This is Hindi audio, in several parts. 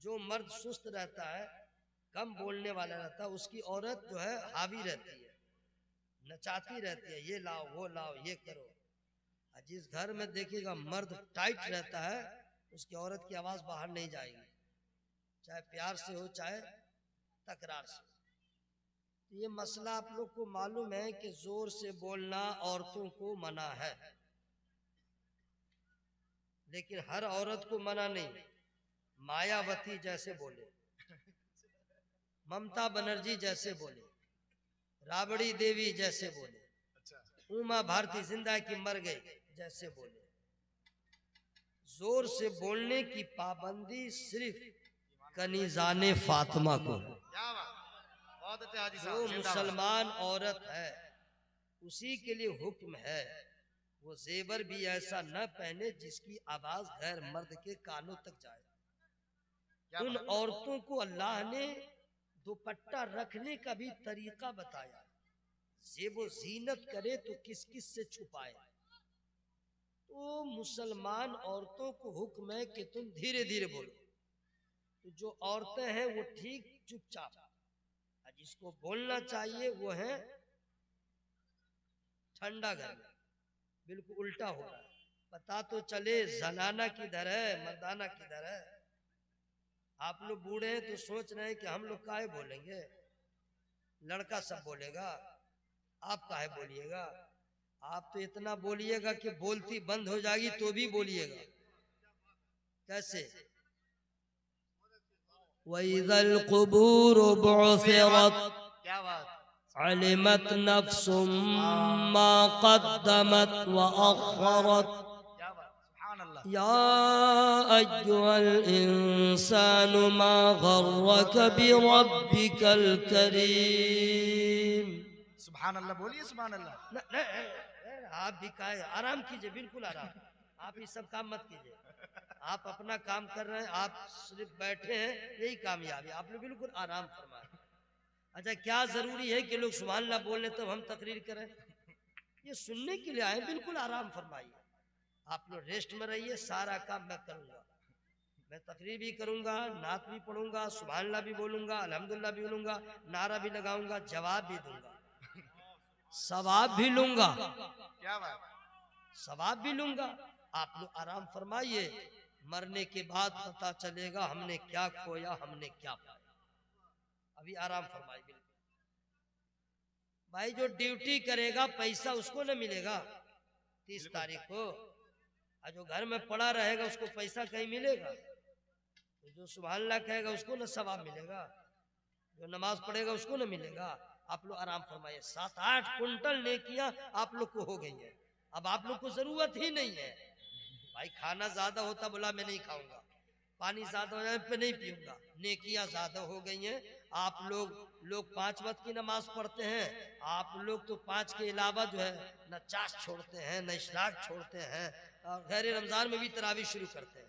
जो मर्द सुस्त रहता है, कम बोलने वाला रहता है, उसकी औरत जो है हावी रहती है, नचाती रहती है, ये लाओ वो लाओ ये करो। जिस घर में देखिएगा मर्द टाइट रहता है, उसकी औरत की आवाज बाहर नहीं जाएगी, चाहे प्यार से हो चाहे तकरार से। तो ये मसला आप लोग को मालूम है कि जोर से बोलना औरतों को मना है, लेकिन हर औरत को मना नहीं। मायावती जैसे बोले, ममता बनर्जी जैसे बोले, राबड़ी देवी जैसे बोले, उमा भारती जिंदा की मर गई जैसे बोले, जोर से बोलने की पाबंदी सिर्फ कनीजाने फातिमा को है। जो मुसलमान औरत है उसी के लिए हुक्म है वो जेवर भी ऐसा न पहने जिसकी आवाज गैर मर्द के कानों तक जाए। उन औरतों को अल्लाह ने दुपट्टा रखने का भी तरीका बताया। जेबो जीनत करे तो किस किस से छुपाए। तो मुसलमान औरतों को हुक्म है कि तुम धीरे धीरे बोलो। तो जो औरतें हैं वो ठीक चुपचाप, जिसको बोलना चाहिए वो है ठंडा घर में, बिल्कुल उल्टा हो रहा है। पता तो चले जनाना किधर है मर्दाना किधर है। आप लोग बूढ़े हैं तो सोच रहे हैं कि हम लोग काहे बोलेंगे, लड़का सब बोलेगा, आप काहे बोलिएगा। आप तो इतना बोलिएगा कि बोलती बंद हो जाएगी तो भी बोलिएगा। कैसे? वइज़ल क़ुबूर बुअसिरत अलिमत नफ्सुम मा क़द्दमत व अख़रत या अय्युहल इंसानु मा गर्रक बिरब्बिकल करीम। सुभान अल्लाह बोलिए, सुभान अल्लाह। आप भी काहे, आराम कीजिए, बिल्कुल आराम। आप ये सब काम मत कीजिए। आप अपना काम कर रहे हैं, आप सिर्फ बैठे हैं, यही कामयाबी। आप लोग बिल्कुल आराम फरमाएं। अच्छा, क्या जरूरी है कि लोग सुभान अल्लाह बोले तब हम तकरीर करें? ये सुनने के लिए आए, बिल्कुल आराम फरमाइए। आप लोग रेस्ट में रहिए, सारा काम मैं करूंगा। मैं तकरीर भी करूंगा, नात भी पढ़ूंगा, सुभान अल्लाह भी बोलूंगा, अल्हम्दुलिल्लाह भी बोलूंगा, नारा भी लगाऊंगा, जवाब भी दूंगा, सवाब भी लूंगा। क्या बात, सवाब भी लूंगा। आप लोग आराम फरमाइए, मरने के बाद पता चलेगा हमने क्या खोया हमने क्या पाया। अभी आराम फरमाइए बिल्कुल। भाई जो ड्यूटी करेगा पैसा उसको न मिलेगा 30 तारीख को, और जो घर में पड़ा रहेगा उसको पैसा कहीं मिलेगा? तो जो सुभान अल्लाह कहेगा उसको न सवाब मिलेगा, जो नमाज पढ़ेगा उसको न मिलेगा। आप लोग आराम फरमाइए। 7-8 कुंटल नेकियां आप लोग को हो गई है। अब आप लोग को जरूरत ही नहीं है। भाई खाना ज्यादा होता बोला मैं नहीं खाऊंगा, पानी ज्यादा हो जाए पे नहीं पीऊंगा, नेकियां ज्यादा हो गई हैं। आप लोग 5 वक्त की नमाज पढ़ते हैं, आप लोग तो 5 के अलावा जो है न चाश छोड़ते हैं न इशराक छोड़ते हैं, और गैर रमजान में भी तरावी शुरू करते हैं।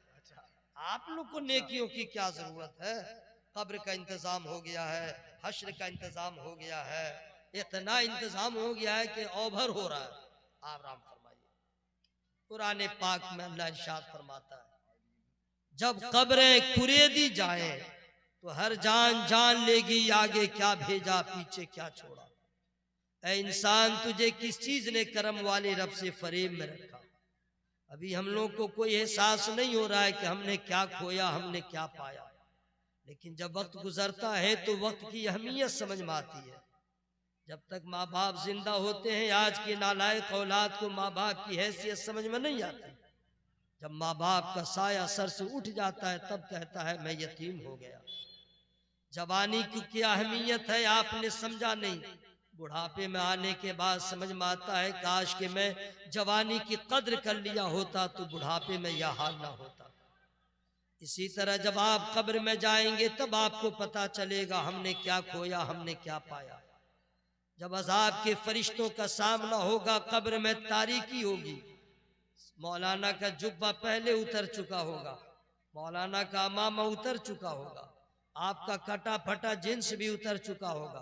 आप लोग को नेकियों की क्या जरूरत है? कब्र का इंतजाम हो गया है, हश्र का इंतजाम हो गया है, इतना इंतजाम हो गया है कि ओवर हो रहा है। आराम फरमाइए। कुरान पाक में अल्लाह इरशाद फरमाता है, जब कब्रें कुरेदी जाए तो हर जान जान लेगी आगे क्या भेजा पीछे क्या छोड़ा। ऐ इंसान तुझे किस चीज ने करम वाले रब से फरेब में रखा। अभी हम लोग को कोई एहसास नहीं हो रहा है कि हमने क्या खोया हमने क्या पाया, लेकिन जब वक्त गुजरता है तो वक्त की अहमियत समझ में आती है। जब तक माँ बाप जिंदा होते हैं आज के नालायक औलाद को माँ बाप की हैसियत समझ में नहीं आती। जब माँ बाप का साया सर से उठ जाता है तब कहता है मैं यतीम हो गया। जवानी की क्या अहमियत है आपने समझा नहीं, बुढ़ापे में आने के बाद समझ में आता है काश कि मैं जवानी की कद्र कर लिया होता तो बुढ़ापे में यह हाल ना होता। इसी तरह जब आप कब्र में जाएंगे तब आपको पता चलेगा हमने क्या खोया हमने क्या पाया। जब अजाब के फरिश्तों का सामना होगा, कब्र में तारीकी होगी, मौलाना का जुब्बा पहले उतर चुका होगा, मौलाना का अमामा उतर चुका होगा, आपका कटा फटा जिन्स भी उतर चुका होगा,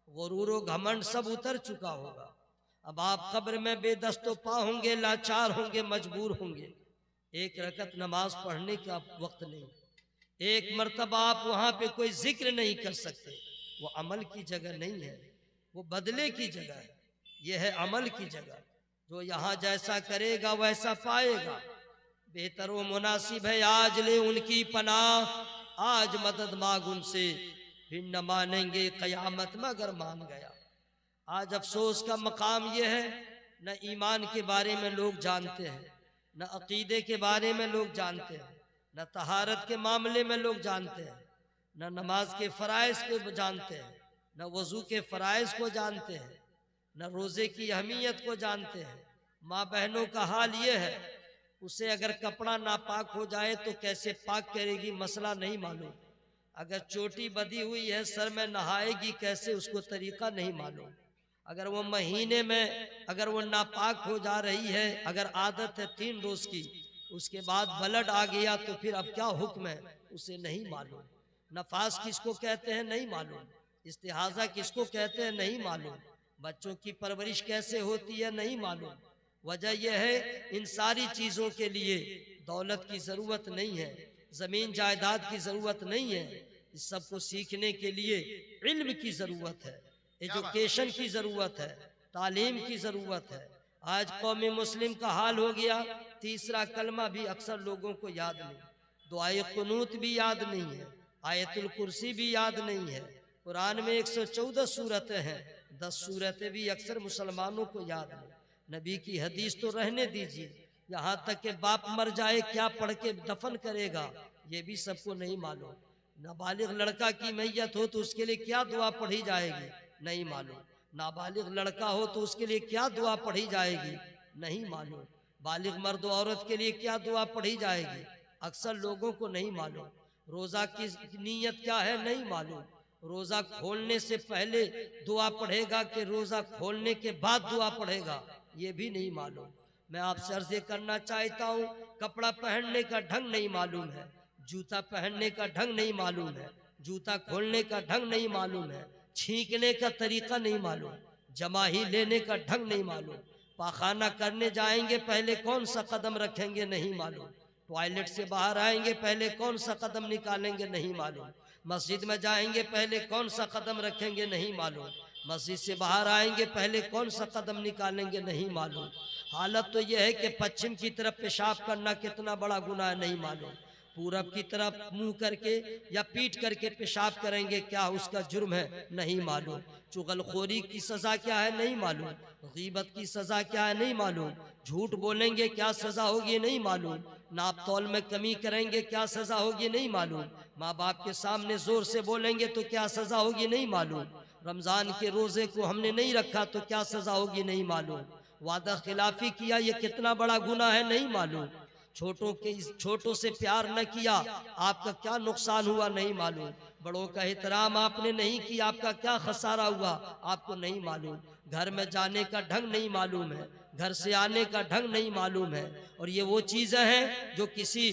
गुरूर व घमंड सब उतर चुका होगा। अब आप कब्र में बेदस्तो पा होंगे, लाचार होंगे, मजबूर होंगे। एक रकत नमाज पढ़ने का वक्त नहीं, एक मर्तबा आप वहां पे कोई जिक्र नहीं कर सकते। वो अमल की जगह नहीं है, वो बदले की जगह है। ये है अमल की जगह। जो यहाँ जैसा करेगा वैसा पाएगा। बेहतर व मुनासिब है आज ले उनकी पनाह, आज मदद मांग उनसे फिर न मानेंगे कयामत में अगर मान गया। आज अफसोस का मकाम यह है, न ईमान के बारे में लोग जानते हैं, न अकीदे के बारे में लोग जानते हैं, न तहारत के मामले में लोग जानते हैं, न नमाज के फ़राइज़ को जानते हैं, न वज़ू के फ़राइज़ को जानते हैं, न रोज़े की अहमियत को जानते हैं। माँ बहनों का हाल ये है, उसे अगर कपड़ा नापाक हो जाए तो कैसे पाक करेगी मसला नहीं मालूम। अगर चोटी बधी हुई है सर में नहाएगी कैसे उसको तरीका नहीं मालूम। अगर वो महीने में अगर वो नापाक हो जा रही है, अगर आदत है 3 रोज़ की, उसके बाद ब्लड आ गया तो फिर अब क्या हुक्म है उसे नहीं मालूम। नफास किसको कहते हैं नहीं मालूम, इस्तिहाजा किसको कहते हैं नहीं मालूम, बच्चों की परवरिश कैसे होती है नहीं मालूम। वजह यह है इन सारी चीज़ों के लिए दौलत की ज़रूरत नहीं है, ज़मीन जायदाद की ज़रूरत नहीं है। इस सब को सीखने के लिए इल्म की ज़रूरत है, एजुकेशन की ज़रूरत है, तालीम की ज़रूरत है। आज कौम मुस्लिम का हाल हो गया, तीसरा कलमा भी अक्सर लोगों को याद नहीं, दुआए कुनूत भी याद नहीं है, आयतुल कुर्सी भी याद नहीं है। कुरान में 114 सूरतें हैं, 10 सूरतें भी अक्सर मुसलमानों को याद नहीं। नबी की हदीस तो रहने दीजिए, यहाँ तक कि बाप मर जाए क्या पढ़ के दफन करेगा ये भी सबको नहीं मालूम। नाबालिग लड़का की मैयत हो तो उसके लिए क्या दुआ पढ़ी जाएगी नहीं मालूम। नाबालिग लड़का हो तो उसके लिए क्या दुआ पढ़ी जाएगी नहीं मालूम। बालिग मर्द औरत के लिए क्या दुआ पढ़ी जाएगी अक्सर लोगों को नहीं मालूम। रोज़ा की नीयत क्या है नहीं मालूम। रोज़ा खोलने से पहले दुआ पढ़ेगा कि रोज़ा खोलने के बाद दुआ पढ़ेगा ये भी नहीं मालूम। मैं आपसे अर्ज़ करना चाहता हूँ, कपड़ा पहनने का ढंग नहीं मालूम है, जूता पहनने का ढंग नहीं मालूम है, जूता खोलने का ढंग नहीं मालूम है, छींकने का तरीका नहीं मालूम, जमाही लेने का ढंग नहीं मालूम, पाखाना करने जाएंगे पहले कौन सा कदम रखेंगे नहीं मालूम, टॉयलेट से बाहर आएंगे पहले कौन सा कदम निकालेंगे नहीं मालूम, मस्जिद में जाएंगे पहले कौन सा कदम रखेंगे नहीं मालूम, मस्जिद से बाहर आएंगे पहले कौन सा कदम निकालेंगे नहीं मालूम। हालत तो यह है कि पश्चिम की तरफ पेशाब करना कितना बड़ा गुनाह नहीं मालूम, पूरब की तरफ मुंह करके या पीट करके पेशाब करेंगे क्या उसका जुर्म है नहीं मालूम। चुगलखोरी की सज़ा क्या है नहीं मालूम, गीबत की सज़ा क्या है नहीं मालूम, झूठ बोलेंगे क्या सज़ा होगी नहीं मालूम, नाप तौल में कमी करेंगे क्या सज़ा होगी नहीं मालूम, माँ बाप के सामने ज़ोर से बोलेंगे तो क्या सज़ा होगी नहीं मालूम, रमज़ान के रोज़े को हमने नहीं रखा तो क्या सज़ा होगी नहीं मालूम, वादा खिलाफी किया ये कितना बड़ा गुनाह है नहीं मालूम, छोटों से प्यार न किया आपका क्या नुकसान हुआ नहीं मालूम, बड़ों का एहतराम आपने नहीं किया आपका क्या खसारा हुआ आपको नहीं मालूम, घर में जाने का ढंग नहीं मालूम है, घर से आने का ढंग नहीं मालूम है। और ये वो चीज़ें हैं जो किसी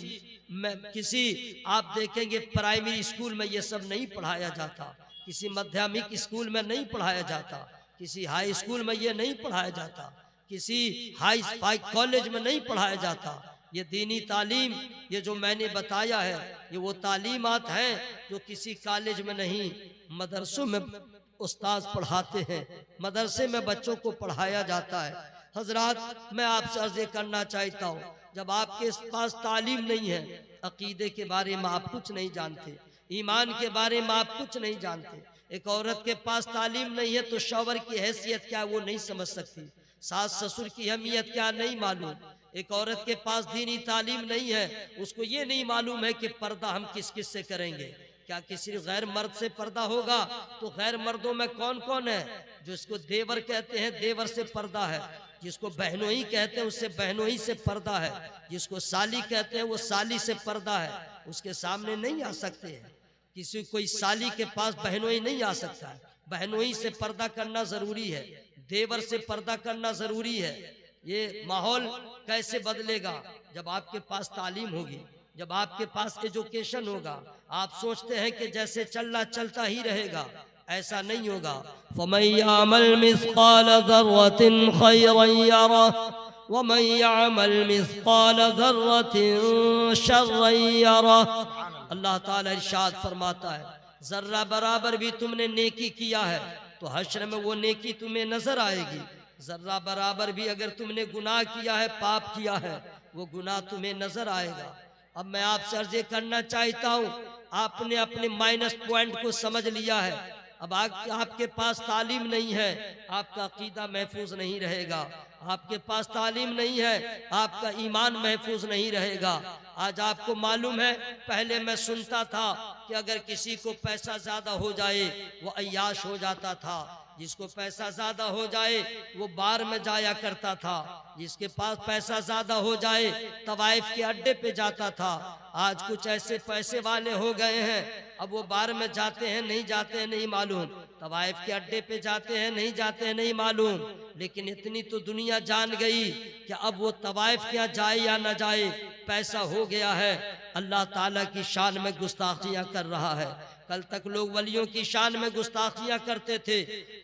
आप देखेंगे प्राइमरी स्कूल में ये सब नहीं पढ़ाया जाता, किसी माध्यमिक स्कूल में नहीं पढ़ाया जाता, किसी हाई स्कूल में ये नहीं पढ़ाया जाता, किसी हाई कॉलेज में नहीं पढ़ाया जाता। ये दीनी तालीम ये जो मैंने बताया है ये वो तालीमात हैं जो किसी कॉलेज में नहीं, मदरसों में उस्ताद पढ़ाते हैं, मदरसे में बच्चों को पढ़ाया जाता है। हजरात मैं आपसे अर्ज़ करना चाहता हूँ, जब आपके पास तालीम नहीं है, अकीदे के बारे में आप कुछ नहीं जानते, ईमान के बारे में आप कुछ नहीं जानते, एक औरत के पास तालीम नहीं है तो शौहर की हैसियत क्या वो नहीं समझ सकती, सास ससुर की अहमियत क्या नहीं मालूम। एक औरत के पास दीनी तालीम नहीं है, उसको ये नहीं मालूम है कि पर्दा हम किस किस से करेंगे, क्या किसी गैर मर्द से पर्दा होगा तो गैर मर्दों में कौन कौन है, जो इसको देवर कहते हैं देवर से पर्दा है, जिसको बहनोई कहते हैं उससे बहनोई से पर्दा है, जिसको साली कहते हैं वो साली से पर्दा है, उसके सामने नहीं आ सकते हैं। किसी कोई साली के पास बहनोई नहीं आ सकता है, बहनोई से पर्दा करना जरूरी है, देवर से पर्दा करना जरूरी है। ये माहौल कैसे बदलेगा जब आपके पास तालीम होगी, जब आपके पास एजुकेशन होगा। आप सोचते हैं कि जैसे चलना चलता ही रहेगा, ऐसा नहीं होगा। फमन यअमल मिस्काल ज़र्रतिन खैरन यरह वमन यअमल मिस्काल ज़र्रतिन शर्रन यरह। अल्लाह ताला इरशाद फरमाता है, जर्रा बराबर भी तुमने नेकी किया है तो हश्र में वो नेकी तुम्हें नजर आएगी। जर्रा बराबर भी अगर तुमने गुनाह किया है, पाप किया है, वो गुनाह तुम्हें नजर आएगा। अब मैं आपसे अर्ज करना चाहता हूँ, आपने अपने माइनस पॉइंट को समझ लिया है। अब आपके पास तालीम नहीं है, आपका अकीदा महफूज नहीं रहेगा। आपके पास तालीम नहीं है, आपका ईमान महफूज नहीं रहेगा। आज आपको मालूम है, पहले मैं सुनता था कि अगर किसी को पैसा ज्यादा हो जाए वो अय्याश हो जाता था, जिसको पैसा ज्यादा हो जाए वो बार में जाया करता था, जिसके पास पैसा ज्यादा हो जाए तवाइफ के अड्डे पे जाता था। आज कुछ ऐसे पैसे वाले हो गए हैं, अब वो बार में जाते हैं नहीं जाते हैं नहीं मालूम, तवाइफ के अड्डे पे जाते हैं नहीं जाते हैं नहीं मालूम, लेकिन इतनी तो दुनिया जान गई कि अब वो तवाइफ क्या जाए या ना जाए, पैसा हो गया है। अल्लाह ताला की शान में गुस्ताखियां कर रहा है। कल तक लोग वलियों की शान में गुस्ताखियां करते थे,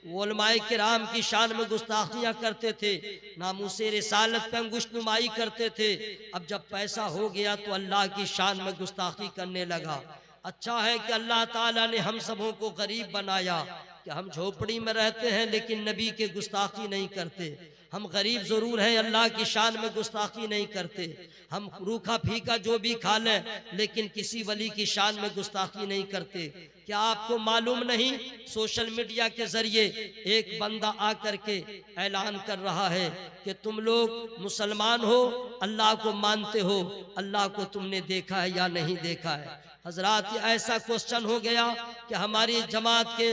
उलमाए किराम की शान में गुस्ताखियां करते थे, नामूसे रिसालत पे अंगुशनुमाई करते थे। अब जब पैसा हो गया तो अल्लाह की शान में गुस्ताखी करने लगा। अच्छा है कि अल्लाह ताला ने हम सबों को गरीब बनाया कि हम झोपड़ी में रहते हैं लेकिन नबी के गुस्ताखी नहीं करते। हम गरीब जरूर हैं, अल्लाह की शान में गुस्ताखी नहीं करते। हम रूखा फीका जो भी खा लें लेकिन किसी वली की शान में गुस्ताखी नहीं करते। क्या आपको मालूम नहीं, सोशल मीडिया के जरिए एक बंदा आकर के ऐलान कर रहा है कि तुम लोग मुसलमान हो, अल्लाह को मानते हो, अल्लाह को तुमने देखा है या नहीं देखा है। हजरात, ऐसा क्वेश्चन हो गया कि हमारी जमात के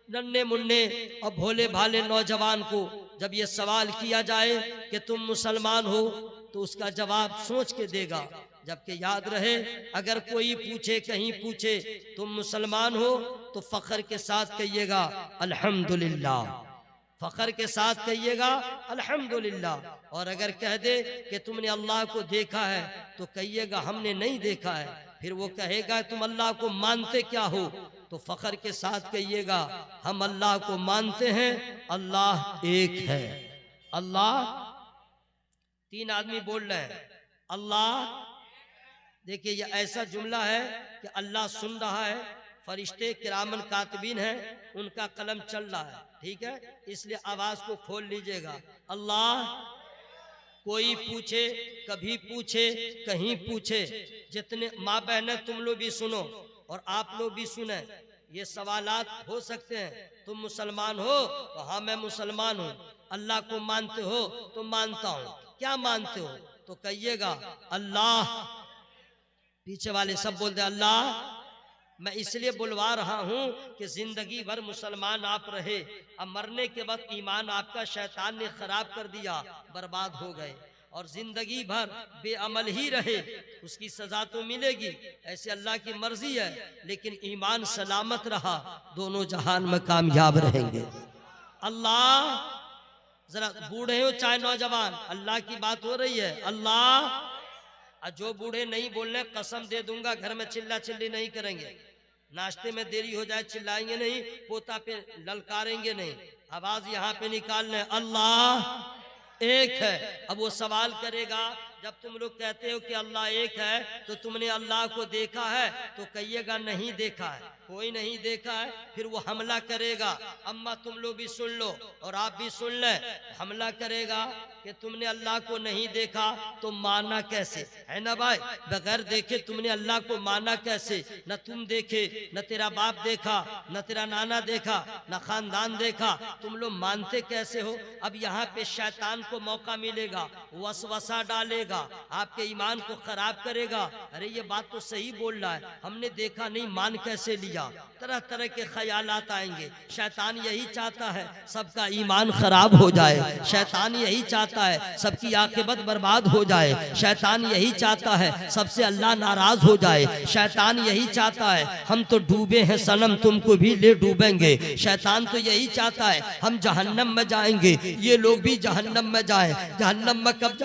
नन्हे मुन्ने और भोले भाले नौजवान को जब ये सवाल किया जाए कि तुम मुसलमान हो तो उसका जवाब सोच के देगा। जबकि याद रहे, अगर कोई पूछे, कहीं पूछे तुम मुसलमान हो तो फख्र के साथ कहिएगा अल्हम्दुलिल्लाह, फख्र के साथ कहिएगा अल्हम्दुलिल्लाह। और अगर कह दे कि तुमने अल्लाह को देखा है तो कहिएगा हमने नहीं देखा है। फिर वो कहेगा तुम अल्लाह को मानते क्या हो, तो फख्र के साथ कहिएगा हम अल्लाह को मानते हैं, अल्लाह एक है। अल्लाह, तीन आदमी बोल रहे हैं अल्लाह। देखिए ये ऐसा जुमला है कि अल्लाह सुन रहा है, फरिश्ते किरामन कातिबीन हैं, उनका कलम चल रहा है, ठीक है, इसलिए आवाज को खोल लीजिएगा। अल्लाह, कोई पूछे, कभी पूछे, कहीं पूछे, जितने माँ बहन तुम लोग भी सुनो और आप लोग भी सुने, ये सवालात हो सकते हैं। तुम मुसलमान हो तो हाँ मैं मुसलमान हूँ। अल्लाह को मानते हो तो मानता हूँ। क्या मानते हो, तो कहिएगा अल्लाह। पीछे वाले सब बोलते अल्लाह। मैं इसलिए बुलवा रहा हूँ कि जिंदगी भर मुसलमान आप रहे, अब मरने के वक्त ईमान आपका शैतान ने खराब कर दिया, बर्बाद हो गए, और जिंदगी भर बेअमल ही रहे, उसकी सजा तो मिलेगी, ऐसे अल्लाह की मर्जी है, लेकिन ईमान सलामत रहा, दोनों जहान में कामयाब रहेंगे। अल्लाह, जरा बूढ़े हो चाहे नौजवान, अल्लाह की बात हो रही है। अल्लाह, जो बूढ़े नहीं बोल रहे कसम दे दूंगा घर में चिल्ला चिल्ली नहीं करेंगे, नाश्ते में देरी हो जाए चिल्लाएंगे नहीं, पोता पे ललकारेंगे नहीं, आवाज यहाँ पे निकालना है अल्लाह एक है। अब वो सवाल करेगा, जब तुम लोग कहते हो कि अल्लाह एक है तो तुमने अल्लाह को देखा है, तो कहिएगा नहीं देखा है, कोई नहीं देखा है। फिर वो हमला करेगा, अम्मा तुम लोग भी सुन लो और आप भी सुन ले, हमला करेगा कि तुमने अल्लाह को नहीं देखा तो माना कैसे, है ना भाई, बगैर देखे तुमने अल्लाह को माना कैसे, न तुम देखे, न तेरा बाप देखा, न तेरा नाना देखा, न खानदान देखा, तुम लोग मानते कैसे हो। अब यहाँ पे शैतान को मौका मिलेगा, वसवसा डालेगा, आपके ईमान को खराब करेगा। अरे ये बात तो सही बोल रहा है, हमने देखा नहीं, मान कैसे लिया, तरह तरह के ख्यालात आएंगे। शैतान यही चाहता है सबका ईमान खराब हो जाए, शैतान यही चाहता है सबकी आखिरत बर्बाद हो जाए, शैतान यही चाहता है सबसे अल्लाह नाराज हो जाए, शैतान यही चाहता है हम तो डूबे हैं सनम तुमको भी ले डूबेंगे, शैतान तो यही चाहता है हम जहन्नम में जाएंगे, ये लोग भी जहन्नम में जाए। जहन्नम में कब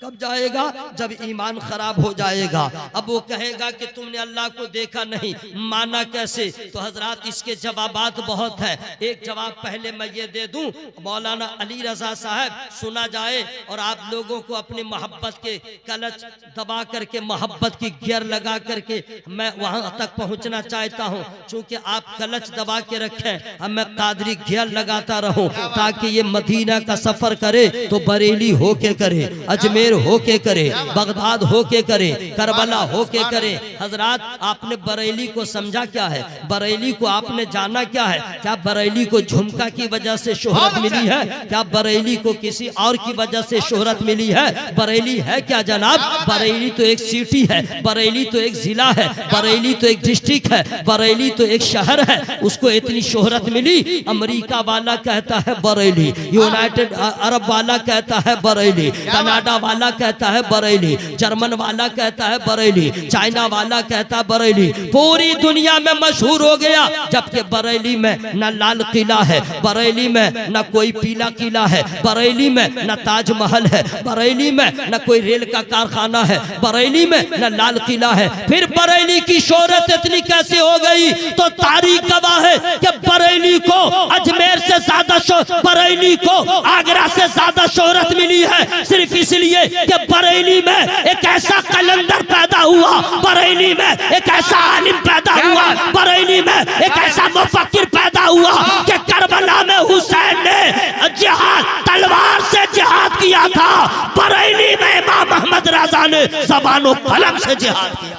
कब जाएगा? जब ईमान खराब हो जाएगा। अब वो कहेगा कि तुमने अल्लाह को देखा नहीं, माना कैसे? तो हजरात इसके जवाबात बहुत है। एक जवाब पहले मैं ये दे दूं, मौलाना अली रजा साहब सुना जाए और आप लोगों को अपनी मोहब्बत के कलच दबा करके, मोहब्बत की गियर लगा करके मैं वहां तक पहुंचना चाहता हूं। चूंकि आप कलच दबा के रखें, अब मैं कादरी गियर लगाता रहूं ताकि ये मदीना का सफर करे तो बरेली होके करे, अजमेर होके करे, बगदाद होके करे, करबला होके करे। हजरात आपने बरेली को समझा क्या है? बरेली को आपने जाना क्या है? क्या बरेली को झुमका की वजह से शोहरत मिली है? क्या बरेली को किसी और की वजह से शोहरत मिली है? बरेली है क्या जनाब? बरेली तो एक सिटी है, बरेली तो एक जिला है, बरेली तो एक डिस्ट्रिक्ट है, बरेली तो एक शहर है। उसको इतनी शोहरत मिली, अमेरिका वाला कहता है बरेली, यूनाइटेड अरब वाला कहता है बरेली, कनाडा वाला कहता है बरेली, जर्मन वाला कहता है बरेली, चाइना वाला कहता है बरेली, पूरी दुनिया में मशहूर हो गया। जबकि बरेली में न लाल किला है, बरेली में न कोई पीला किला है, बरेली में न ताजमहल है, बरेली में न कोई रेल का कारखाना है, बरेली में न लाल किला है। फिर बरेली की शोहरत इतनी कैसे हो गई? तो तारीख गवाह है कि बरेली को अजमेर से ज्यादा बरेली को आगरा से ज्यादा शोहरत मिली है, सिर्फ इसलिए कि बरेली में एक ऐसा कलंदर पैदा हुआ, बरेली में एक ऐसा आलिम पैदा हुआ, बरेली में एक ऐसा मुफक्किर पैदा हुआ कि करबला में हुसैन ने जिहाद तलवार से जिहाद किया था, बरेली में इमाम अहमद रजा ने ज़बानो कलम से जिहाद किया।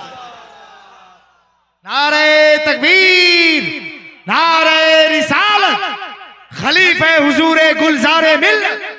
नारे तकबीर, नारे रिसालत, खलीफे हुजूरे गुलजारे मिल्लत।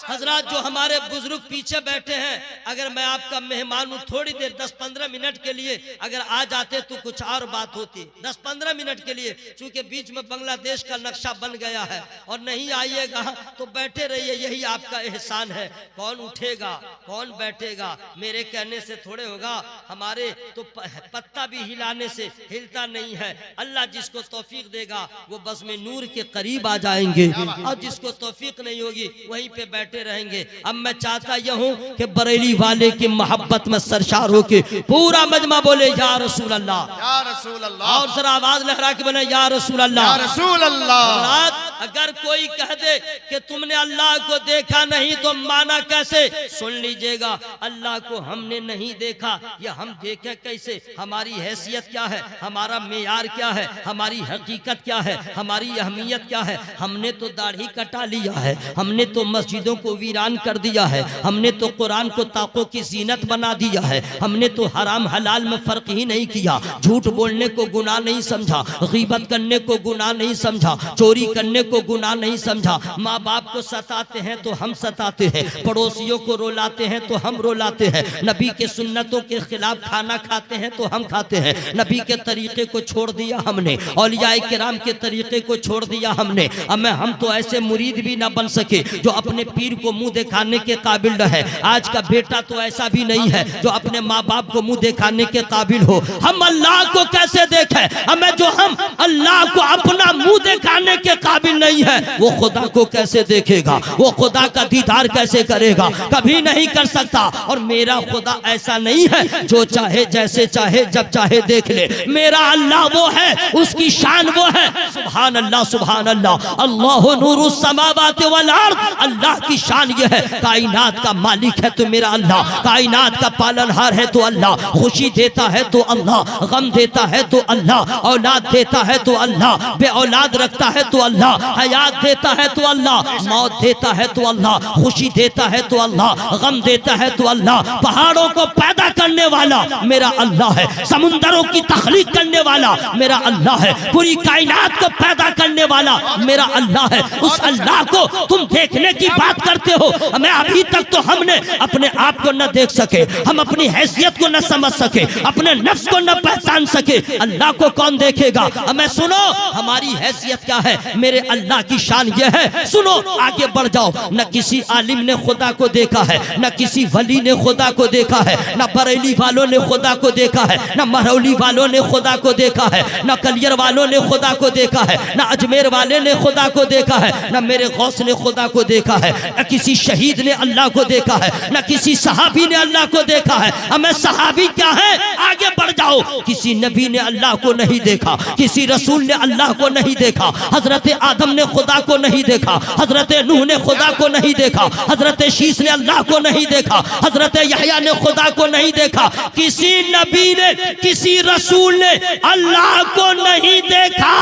हजरात जो हमारे बुजुर्ग पीछे बैठे हैं, अगर मैं आपका मेहमान हूँ, थोड़ी देर 10-15 मिनट के लिए अगर आ जाते तो कुछ और बात होती। 10-15 मिनट के लिए, चूंकि बीच में बांग्लादेश का नक्शा बन गया है और नहीं आइएगा तो बैठे रहिए, यही आपका एहसान है। कौन उठेगा, कौन बैठेगा, मेरे कहने से थोड़े होगा। हमारे तो पत्ता भी हिलाने से हिलता नहीं है। अल्लाह जिसको तौफीक देगा वो बस में नूर के करीब आ जाएंगे, और जिसको तौफीक नहीं होगी वहीं पे बैठे रहेंगे। अब मैं चाहता यह हूं कि बरेली वाले की मोहब्बत में सरशार होके पूरा मजमा बोले या रसूल अल्लाह, या रसूल अल्लाह, और जरा आवाज लहरा के बने या रसूल अल्लाह, या रसूल अल्लाह। अगर कोई कह दे कि तुमने अल्लाह को देखा नहीं तो माना कैसे? सुन लीजिएगा, अल्लाह को हमने नहीं देखा, या हम देखे कैसे? हमारी हैसियत क्या है, हमारा मेयार क्या है, हमारी हकीकत क्या है, हमारी अहमियत क्या है? हमने तो दाढ़ी कटा लिया है, हमने तो मस्जिदों को वीरान कर दिया है, हमने तो कुरान को ताकों की जीनत बना दिया है, हमने तो हराम हलाल में फर्क ही नहीं किया, झूठ बोलने को गुनाह नहीं समझा, गीबत करने को गुनाह नहीं समझा, चोरी करने को गुनाह नहीं समझा। माँ बाप को सताते हैं तो हम सताते हैं, पड़ोसियों को रुलाते हैं तो हम रुलाते हैं, नबी के सुन्नतों के खिलाफ खाना खाते हैं तो हम खाते हैं, नबी के तरीके को छोड़ दिया हमने, औलियाए किराम के तरीके को छोड़ दिया हमने। अब हम तो ऐसे मुरीद भी ना बन सके जो अपने पीर को मुंह दिखाने के काबिल न है। आज का बेटा तो ऐसा भी नहीं है जो अपने माँ बाप को मुंह दिखाने के काबिल हो। हम अल्लाह को कैसे देखें? जो हम अल्लाह को अपना मुंह दिखाने के काबिल नहीं है, वो खुदा को कैसे देखेगा? वो खुदा का दीदार कैसे करेगा? कभी नहीं कर सकता। और मेरा खुदा ऐसा नहीं है जो चाहे जैसे चाहे जब चाहे देख ले। मेरा अल्लाह वो है, उसकी शान वो है। सुभान अल्लाह, सुभान अल्लाह, अल्लाह नूरुस समावाति वल अर्द। अल्लाह की शान ये है, कायनात का मालिक है तो मेरा अल्लाह, कायनात का पालनहार है तो अल्लाह, खुशी देता है तो अल्लाह, गम देता है तो अल्लाह, औलाद देता है तो अल्लाह, बे औलाद रखता है तो अल्लाह, हयात देता है तो अल्लाह, मौत देता है तो अल्लाह, खुशी देता है तो अल्लाह, गम देता है तो अल्लाह। पहाड़ों को पैदा करने वाला मेरा अल्लाह है, समुंदरों की तख्लीक करने वाला मेरा अल्लाह है, पूरी कायनात को पैदा करने वाला मेरा अल्लाह है। उस अल्लाह को तुम देखने की बात करते हो। हमें अभी तक तो हमने अपने आप को न देख सके, हम अपनी हैसियत को न समझ सके, अपने नफ्स को न पहचान सके। अल्लाह को कौन देखेगा? हमें सुनो, हमारी हैसियत क्या है? मेरे अल्लाह की शान यह है, सुनो आगे बढ़ जाओ। न किसी आलिम ने खुदा को देखा है, न किसी वली ने खुदा को देखा है, न बरेली वालों ने खुदा को देखा है, न महरौली वालों ने खुदा को देखा है, न कलियर वालों ने खुदा को देखा है, न अजमेर वाले ने खुदा को देखा है, न मेरे गौस ने खुदा को देखा है, न किसी शहीद ने अल्लाह को देखा है, न किसी सहाबी ने अल्लाह को देखा है। हमें सहाबी क्या है, आगे बढ़ जाओ। किसी नबी ने अल्लाह को नहीं देखा, किसी रसूल ने अल्लाह को नहीं देखा, हजरत आदम ने खुदा को नहीं देखा, हजरत नूह ने खुदा को नहीं देखा, हजरत शीश ने अल्लाह को नहीं देखा, हजरत यहया ने खुदा को नहीं देखा। किसी नबी ने, किसी रसूल ने अल्लाह को नहीं देखा।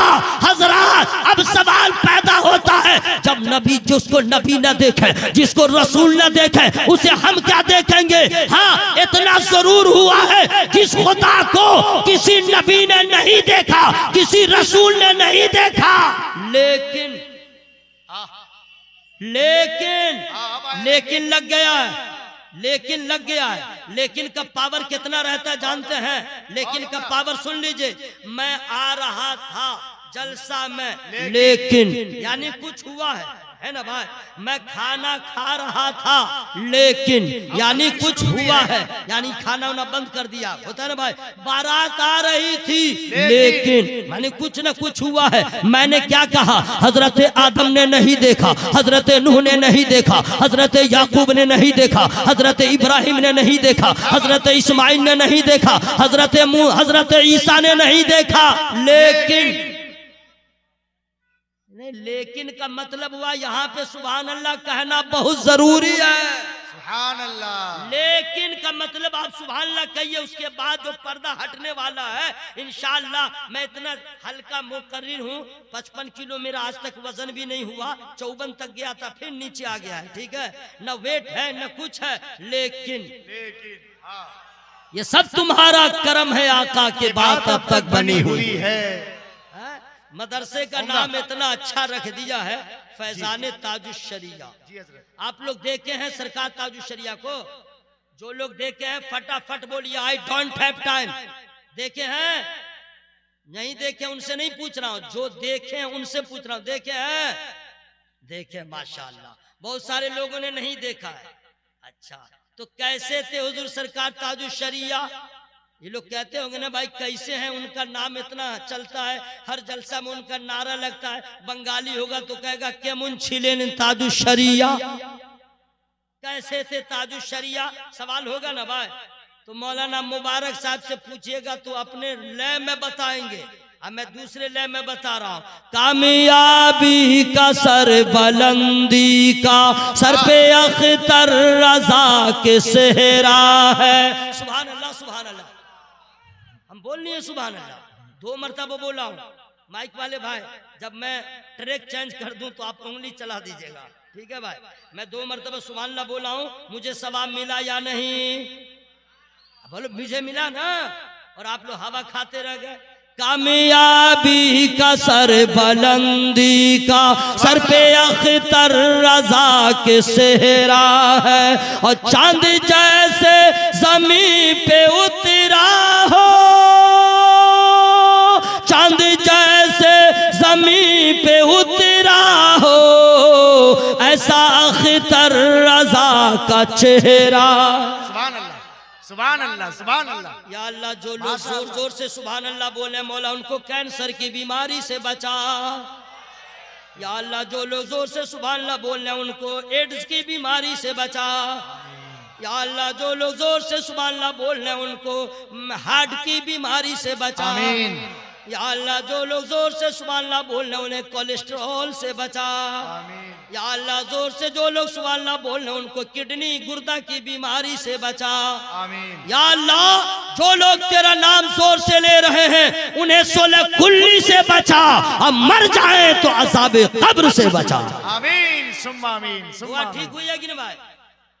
हजरत अब सवाल पैदा होता है, जब नबी जिसको नबी न देखे, जिसको रसूल न देखे, उसे हम क्या देखेंगे? हाँ, इतना जरूर हुआ है, जिस खुदा को किसी नबी ने नहीं देखा, किसी रसूल ने नहीं देखा, लेकिन लेकिन लग गया है, लेकिन लग गया है। लेकिन का पावर कितना रहता है जानते हैं? लेकिन का पावर सुन लीजिए। मैं आ रहा था जलसा में, लेकिन यानी कुछ हुआ है ना भाई। मैं खाना खा रहा था, लेकिन यानी कुछ हुआ है, यानी खाना वाना बंद कर दिया, होता है ना भाई। बारात आ रही थी, लेकिन माने कुछ ना कुछ हुआ है। मैंने क्या कहा? हजरत आदम ने नहीं देखा, हजरत नूह ने नहीं देखा, हजरत याकूब ने नहीं देखा, हजरत इब्राहिम ने नहीं देखा, हजरत इस्माइल ने नहीं देखा, हजरत ईसा ने नहीं देखा। लेकिन का मतलब हुआ यहाँ पे सुभान अल्लाह कहना बहुत जरूरी है। सुभान अल्लाह। लेकिन का मतलब आप सुभान अल्लाह कहिए, उसके बाद जो पर्दा हटने वाला है इंशाअल्लाह। मैं इतना हल्का मुकर्रिर हूँ, 55 किलो मेरा आज तक वजन भी नहीं हुआ, 54 तक गया था, फिर नीचे आ गया है, ठीक है। न वेट है न कुछ है, लेकिन ये सब तुम्हारा करम है, आका के बात अब तक बनी हुई है। मदरसे का नाम इतना अच्छा रख दिया है, फैजाने ताजुशरिया। आप लोग देखे हैं सरकार ताजुशरिया को? जो लोग देखे हैं फटाफट बोलिए आई डोंट हैव टाइम। देखे हैं? नहीं देखे उनसे नहीं पूछ रहा हूं, जो देखे हैं उनसे पूछ रहा हूं। देखे हैं? देखे माशाअल्लाह। बहुत सारे लोगों ने नहीं देखा है। अच्छा, तो कैसे थे हुजूर सरकार ताजुशरिया? ये लोग कहते होंगे ना भाई कैसे हैं, उनका नाम इतना चलता है, हर जलसा में उनका नारा लगता है। बंगाली होगा तो कहेगा केमुन छिलेन ताजुशरिया। कैसे थे ताजुशरिया? सवाल होगा ना भाई। तो मौलाना मुबारक साहब से पूछिएगा तो अपने लय में बताएंगे। अब मैं दूसरे लय में बता रहा हूँ। कामयाबी का सर बुलंदी का, सर पे अख्तर रजा के सेहरा है। सुभान अल्लाह, सुभान अल्लाह। हम बोल नहीं है सुभान अल्लाह, 2 मरतबा बोला हूँ। माइक वाले भाई, जब मैं ट्रैक चेंज कर दूं तो आप उंगली चला दीजिएगा, ठीक है भाई। मैं 2 मरतबा सुभान अल्लाह बोला हूँ, मुझे सवाब मिला या नहीं? बोलो मुझे मिला ना, और आप लोग हवा खाते रह गए। कामयाबी का सर बुलंदी का, सर पे अख्तर रजा के सेहरा है, और चांद जैसे जमीन पे उतरा हो, चांद जैसे जमीन पे उतरा हो, ऐसा अख्तर रजा का चेहरा। सुभान अल्लाह, सुभान अल्लाह, सुभान अल्लाह। या अल्लाह, जो लोग जोर जोर से सुभान अल्लाह बोले मौला उनको कैंसर की बीमारी से बचा। या अल्लाह, जो लोग जोर से सुभान अल्लाह बोल रहे हैं उनको एड्स की बीमारी से बचा। या अल्लाह, जो लोग जोर से सुभान अल्लाह बोल रहे हैं उनको हार्ट की बीमारी से बचा। आमीन। या अल्लाह, जो लोग जोर से सुभान अल्लाह बोल रहे हैं उन्हें कोलेस्ट्रॉल से बचा। आमीन। या अल्लाह, जोर से जो लोग सुभान अल्लाह बोल रहे हैं उनको किडनी गुर्दा की बीमारी से बचा। आमीन। या अल्लाह, जो लोग तेरा नाम जोर से ले रहे हैं उन्हें 16 कुल्ली से बचा, और मर जाए तो अज़ाबे कब्र से बचा। आमीन सुम्मा आमीन। दुआ ठीक हुई है कि नहीं भाई?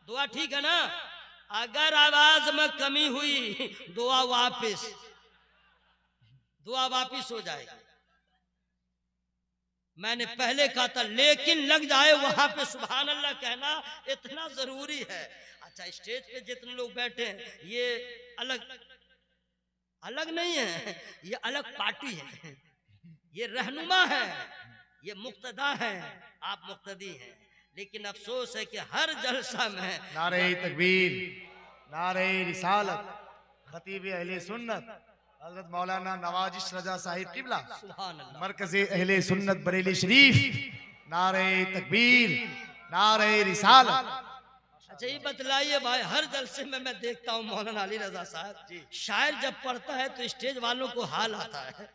दुआ ठीक है ना? अगर आवाज में कमी हुई दुआ वापिस हो जाएगी। मैंने पहले कहा था, लेकिन लग जाए वहां पे सुभान अल्लाह कहना इतना जरूरी है। अच्छा, स्टेज पे जितने लोग बैठे हैं ये अलग नहीं है, ये अलग पार्टी है, ये रहनुमा है, ये मुक्तदा है, आप मुक्तदी हैं, लेकिन अफसोस है कि हर जलसा में नारे तकबीर, नारे रिसालत, खतीब अहले सुन्नत हजरत मौलाना नवाजिश रजा साहिब किबला सुभान अल्लाह, मरकज अहले सुन्नत बरेली शरीफ, नारे तकबीर, नारे रिसालत। अच्छा ये बतलाइए भाई, हर जलसे में मैं देखता हूँ मौलाना अली रजा साहब शायर जब पढ़ता है तो स्टेज वालों को हाल आता है,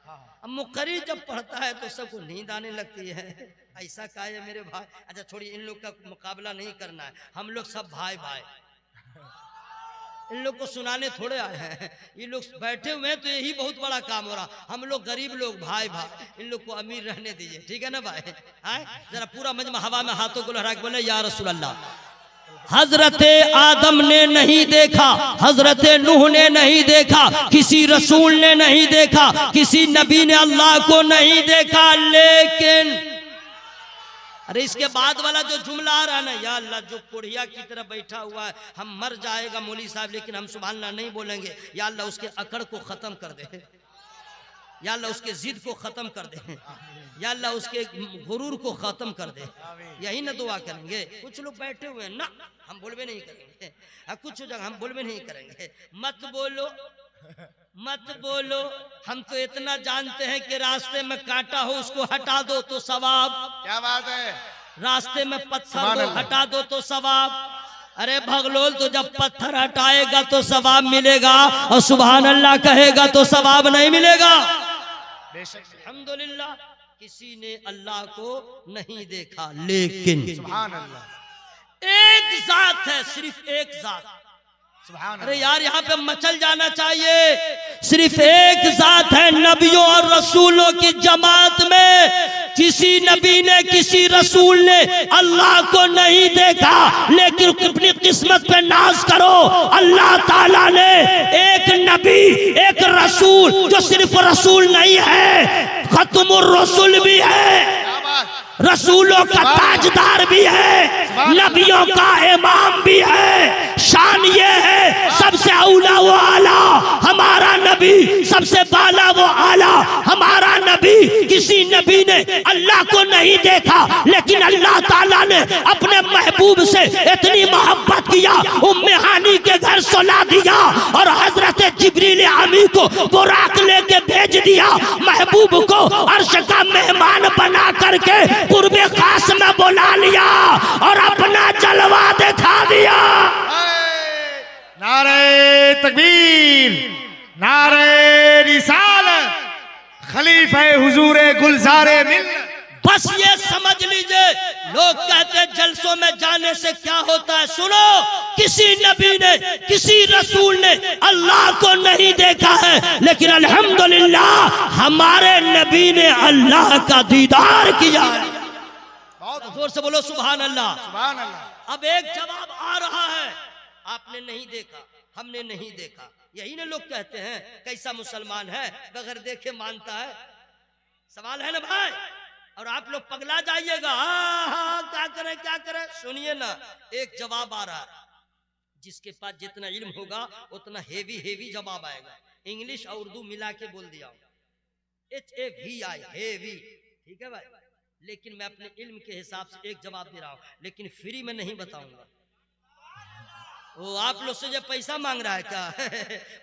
अब मुकर्री जब पढ़ता है तो सबको नींद आने लगती है। ऐसा क्या है मेरे भाई? अच्छा छोड़िए, इन लोग का मुकाबला नहीं करना है, हम लोग सब भाई भाई, इन लोग को सुनाने थोड़े आए हैं, ये लोग बैठे हुए हैं तो यही बहुत बड़ा काम हो रहा। हम लोग गरीब लोग भाई भाई, इन लोग को अमीर रहने दीजिए, ठीक है ना भाई? आए जरा पूरा मजमा हवा में हाथों को लहरा के बोले या रसूल अल्लाह। हजरत आदम ने नहीं देखा, हजरत नूह ने नहीं देखा, किसी रसूल ने नहीं देखा, किसी नबी ने अल्लाह को नहीं देखा, लेकिन अरे इसके बाद वाला जो जुमला आ रहा है ना, या अल्लाह जो कोढ़िया की तरह बैठा हुआ है, हम मर जाएगा मौली साहब लेकिन हम सुभान अल्लाह नहीं बोलेंगे, या अल्लाह उसके अकड़ को खत्म कर दे, या अल्लाह उसके जिद को खत्म कर दे, या अल्लाह उसके गुरूर को खत्म कर दे, यही ना दुआ करेंगे। कुछ लोग बैठे हुए हैं ना, हम बोलबे नहीं करेंगे, कुछ जगह हम बोलबे नहीं करेंगे, मत बोलो मत बोलो, हम तो इतना जानते हैं कि रास्ते में कांटा हो उसको हटा दो तो सवाब, क्या बात है, रास्ते में पत्थर हो हटा दो तो सवाब। अरे भगलोल तो जब पत्थर हटाएगा तो सवाब मिलेगा, और सुभान अल्लाह कहेगा तो सवाब नहीं मिलेगा। अल्हम्दुलिल्लाह किसी ने अल्लाह को नहीं देखा, लेकिन सुभान अल्लाह, एक जात है, सिर्फ एक जात। अरे यार यहाँ पे मचल जाना चाहिए, सिर्फ एक जात है नबियों और रसूलों की जमात में। किसी नबी ने किसी रसूल ने अल्लाह को नहीं देखा, लेकिन अपनी किस्मत पे नाज करो, अल्लाह ताला ने एक नबी एक रसूल, जो सिर्फ रसूल नहीं है, खत्मुर रसूल भी है, रसूलों का ताजदार भी है, नबियों का इमाम भी है। शान ये है सबसे औला वो आला हमारा नबी, सबसे बाला वो आला हमारा नबी। किसी नबी ने अल्लाह को नहीं देखा, लेकिन अल्लाह ताला ने अपने महबूब से इतनी मोहब्बत किया, उम्मे हानी के घर सुला दिया और हजरत जिब्रील आमी को बुराक लेके भेज दिया, महबूब को अर्श का मेहमान बना करके कुर्बे खास में बुला लिया और अपना जलवा दिखा दिया। नारे तकबीर, नारे रिसालत, खलीफा हुजूरे गुलजारे मिल्लत। बस ये समझ लीजिए, लोग कहते हैं जलसों में जाने से क्या होता है। सुनो, किसी नबी ने किसी रसूल ने अल्लाह को नहीं देखा है, लेकिन अल्हम्दुलिल्लाह हमारे नबी ने अल्लाह का दीदार किया है। बहुत जोर से बोलो सुभान अल्लाह, सुभान अल्लाह। अब एक जवाब आ रहा है, आपने नहीं देखा, हमने नहीं देखा, यही ना लोग कहते हैं कैसा मुसलमान है बगैर देखे मानता है। सवाल है ना भाई, और आप लोग पगला जाइएगा, क्या करें क्या करें। सुनिए ना, एक जवाब आ रहा है, जिसके पास जितना इल्म होगा उतना हेवी जवाब आएगा। इंग्लिश और उर्दू मिला के बोल दिया, HAVI हेवी, ठीक है भाई, लेकिन मैं अपने इल्म के हिसाब से एक जवाब दे रहा हूं, लेकिन फ्री में नहीं बताऊंगा। वो आप लोग से जब पैसा मांग रहा है क्या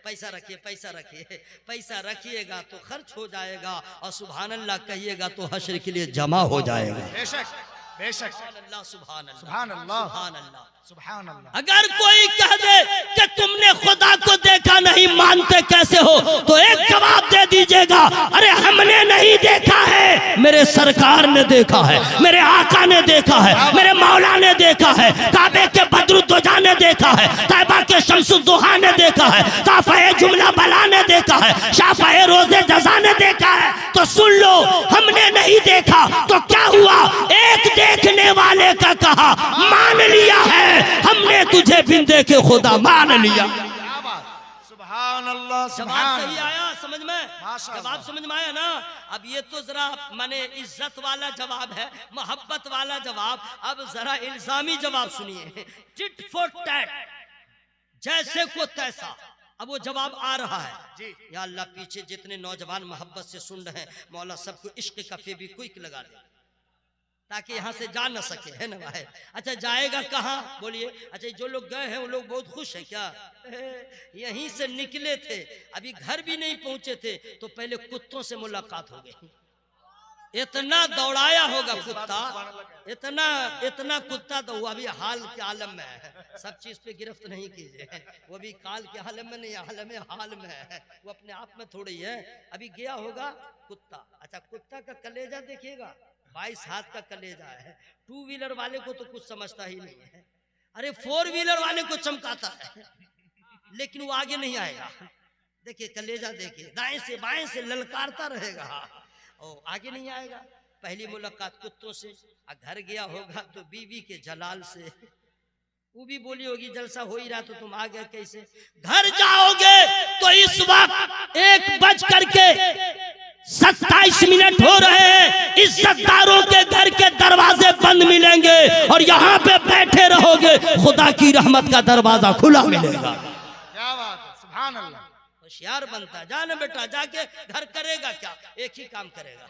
पैसा रखिए पैसा रखिए, पैसा रखिएगा तो खर्च हो जाएगा, और सुभान अल्लाह कहिएगा तो हश्र के लिए जमा हो जाएगा। बेशक बेशक, सुभान अल्लाह सुभान अल्लाह सुभान अल्लाह, सुभान अल्लाह सुभान अल्लाह। अगर कोई कह दे कि तुमने खुदा को देखा नहीं, मानते कैसे हो, तो एक जवाब दे दीजिएगा, अरे हमने नहीं देखा है, मेरे सरकार ने देखा है, मेरे आका ने देखा है, मेरे मौला ने देखा है, काबे के बदरुद्दोजा ने देखा है, तैबा के शम्सुद्दोहा ने देखा है, काफे जुमला बला ने देखा है, शाफे रोजे जजा ने देखा है। तो सुन लो, हमने नहीं देखा तो क्या हुआ, एक देखने वाले का कहा मान लिया है, हमने तुझे बिन देखे खुदा मान लिया। सुभान अल्लाह, जवाब सही आया समझ में, माशाअल्लाह। जवाब समझ में आया ना। अब ये तो जरा माने इज्जत वाला जवाब है, मोहब्बत वाला जवाब। अब जरा इल्जामी जवाब सुनिए, टिट फॉर टैट, जैसे को तैसा। अब वो जवाब आ रहा है जी। या अल्लाह, पीछे जितने नौजवान मोहब्बत से सुन रहे हैं, मौला सबको इश्क का फेविक्विक लगा दे, ताकि यहाँ से जा न सके, है ना भाई। अच्छा जाएगा कहाँ बोलिए। अच्छा जो लोग गए हैं वो लोग बहुत खुश हैं क्या? यहीं से निकले थे, अभी घर भी नहीं पहुंचे थे तो पहले कुत्तों से मुलाकात हो गई। इतना दौड़ाया होगा कुत्ता, इतना इतना कुत्ता तो वो अभी हाल के आलम में है। सब चीज पे गिरफ्त नहीं कीजिए, वो भी काल के आलम में नहीं, आलम हाल में है, वो अपने आप में थोड़ी है। अभी गया होगा कुत्ता। अच्छा कुत्ता का कलेजा देखिएगा, 22 हाथ का कलेजा है। 2 व्हीलर वाले को तो कुछ समझता ही नहीं है, अरे 4 व्हीलर वाले को चमकाता है, लेकिन वो आगे नहीं आएगा। देखिए कलेजा देखिए, दाएं से बाएं से ललकारता रहेगा और आगे नहीं आएगा। पहली मुलाकात कुत्तों से, घर गया होगा तो बीवी के जलाल से, वो भी बोली होगी जलसा हो ही रहा तो तुम आ गए कैसे। घर जाओगे तो इस वक्त 1:27 हो रहे हैं, इज्जतदारों के घर के दरवाजे बंद मिलेंगे और यहाँ पे बैठे रहोगे, खुदा की रहमत का दरवाजा खुला मिलेगा। क्या बात है, सुभान अल्लाह। होशियार बनता है, जाने बेटा जाके घर करेगा क्या, एक ही काम करेगा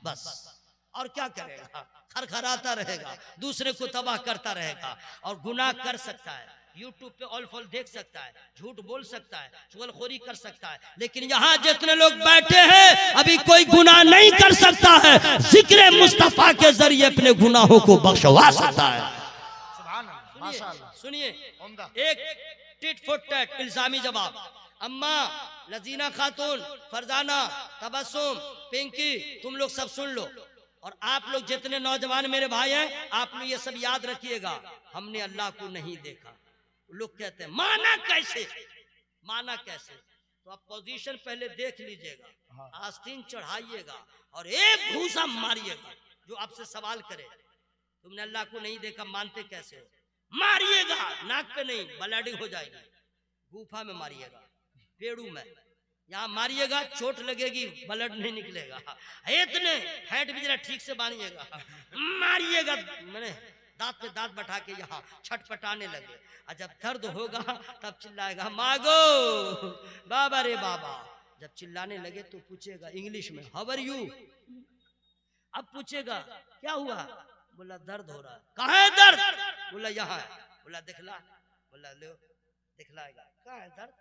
बस, और क्या करेगा, खरखराता रहेगा, दूसरे को तबाह करता रहेगा और गुनाह कर सकता है। यूट्यूब पे ऑल फॉल देख सकता है, झूठ बोल सकता है, चुगलखोरी कर सकता है, लेकिन यहाँ जितने लोग बैठे हैं अभी कोई गुनाह नहीं कर सकता है, जिक्र मुस्तफा के जरिए अपने गुनाहों को बख्शवा सकता है। सुभान अल्लाह, माशाअल्लाह। सुनिए उम्दा। एक टिट फॉर टैट इल्जामी जवाब। अम्मा, लजीना खातून, फरजाना, तबस्सुम, पिंकी, तुम लोग सब सुन लो और आप लोग जितने नौजवान मेरे भाई हैं आप लोग ये सब याद रखिएगा। हमने अल्लाह को नहीं देखा। लोग कहते हैं माना कैसे, माना कैसे, तो आप पोजीशन पहले देख लीजिएगा, आस्तीन चढ़ाइएगा और एक घूसा मारिएगा। जो आपसे सवाल करे तुमने अल्लाह को नहीं देखा, मानते कैसे हो, मारिएगा, नाक पे नहीं, ब्लीडिंग हो जाएगी, गुफा में मारिएगा, पेड़ू में, यहाँ मारिएगा, चोट लगेगी, ब्लड नहीं निकलेगा, इतने फैट भी जरा ठीक से बांधिएगा, मारिएगा, मैंने दांत पे दांत बैठा के यहाँ छटपटाने लगे, और जब दर्द होगा तब चिल्लाएगा मांगो बाबा रे बाबा। जब चिल्लाने लगे तो पूछेगा इंग्लिश में हाउ आर यू, अब पूछेगा क्या हुआ, बोला दर्द हो रहा है, कहाँ है दर्द, बोला यहाँ है, बोला दिखला, बोला लो दिखलाएगा, कहाँ है दर्द,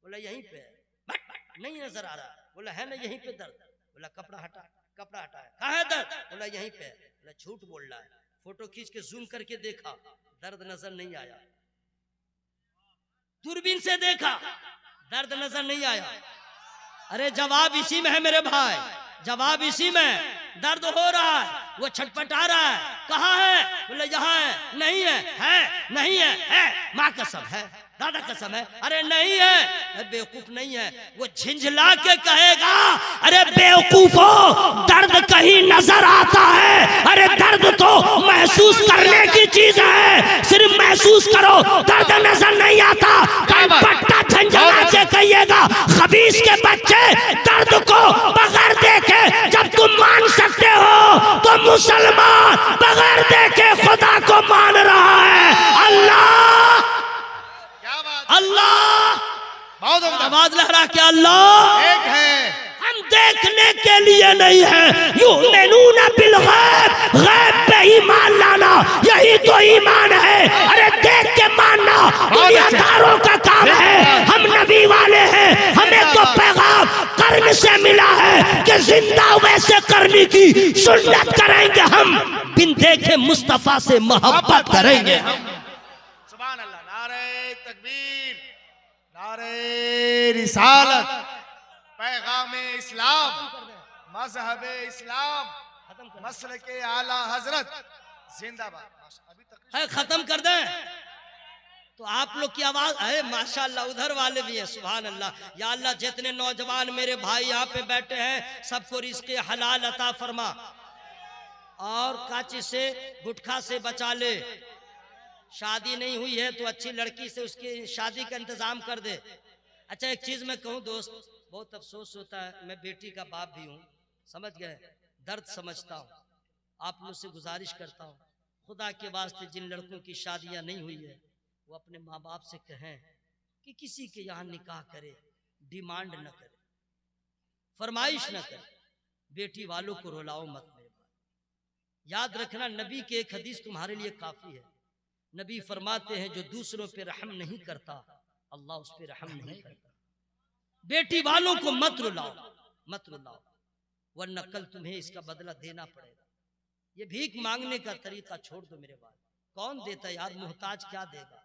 बोला यहीं पे है, नहीं नजर आ रहा, बोला है ना यहीं पे दर्द, बोला कपड़ा हटा, कपड़ा हटा है, कहाँ है दर्द, बोला यहीं पे है, बोला झूठ बोल रहा है, फोटो खींच के जूम करके देखा, दर्द नजर नहीं आया, दूरबीन से देखा, दर्द नजर नहीं आया। अरे जवाब इसी में है मेरे भाई, जवाब इसी में, दर्द हो रहा है, वो छटपटा रहा है, कहाँ है, बोले यहाँ है, नहीं है नहीं है माँ कसम है, दादा कसम है, अरे नहीं है, बेवकूफ नहीं है, वो झिंझला के कहेगा अरे बेवकूफो दर्द कहीं नजर आता है, अरे दर्द तो महसूस करने की चीज है, सिर्फ महसूस करो, दर्द नजर नहीं आता, पट्टा झंझला से कहिएगा खबीस के बच्चे दर्द को बगैर देखे जब तुम मान सकते हो तो मुसलमान बगैर देखे खुदा को मान रहा है। अल्लाह अल्लाह, बहुत आवाज लहरा के अल्लाह एक है, हम देखने के लिए नहीं है, युमिनूना बिल गैब, गैब पे ईमान लाना यही तो ईमान है, अरे देख के मानना दुनियादारों का काम है, हम नबी वाले हैं, हमें तो पैगाम कर्म से मिला है कि जिंदा वैसे करने की सुन्नत करेंगे, हम बिन देखे मुस्तफा से मोहब्बत करेंगे। सुभान अल्लाह, नारे तकबीर, नारे रिसालत, पैगाम इस्लाम, मजहब इस्लाम, मसलके आला हजरत जिंदाबाद। अभी तक खत्म कर दें तो आप लोग की आवाज है माशाल्लाह, उधर वाले भी हैं, सुभान अल्लाह, या अल्लाह जितने नौजवान मेरे भाई यहाँ पे बैठे हैं सबको रिज़्क़े हलाल अता फरमा और काची से गुटखा से बचा ले, शादी नहीं हुई है तो अच्छी लड़की से उसकी शादी का इंतजाम कर दे। अच्छा एक चीज मैं कहूँ दोस्त, बहुत अफसोस होता है, मैं बेटी का बाप भी हूँ, समझ गए, दर्द समझता हूँ, आप लोग से गुजारिश करता हूँ खुदा के वास्ते जिन लड़कों की शादियां नहीं हुई है वो अपने माँ बाप से कहें कि किसी के यहाँ निकाह करे, डिमांड न करे, फरमाइश न करे, बेटी वालों को रुलाओ मत मेरे भाई, याद रखना, नबी के एक हदीस तुम्हारे लिए काफी है। नबी फरमाते हैं जो दूसरों पे रहम नहीं करता अल्लाह उस पे रहम नहीं करता। बेटी वालों को मत रुलाओ, मत रुलाओ, वरना कल तुम्हें इसका बदला देना पड़ेगा। ये भीख मांगने का तरीका छोड़ दो मेरे भाई। कौन देता यार? मोहताज क्या देगा?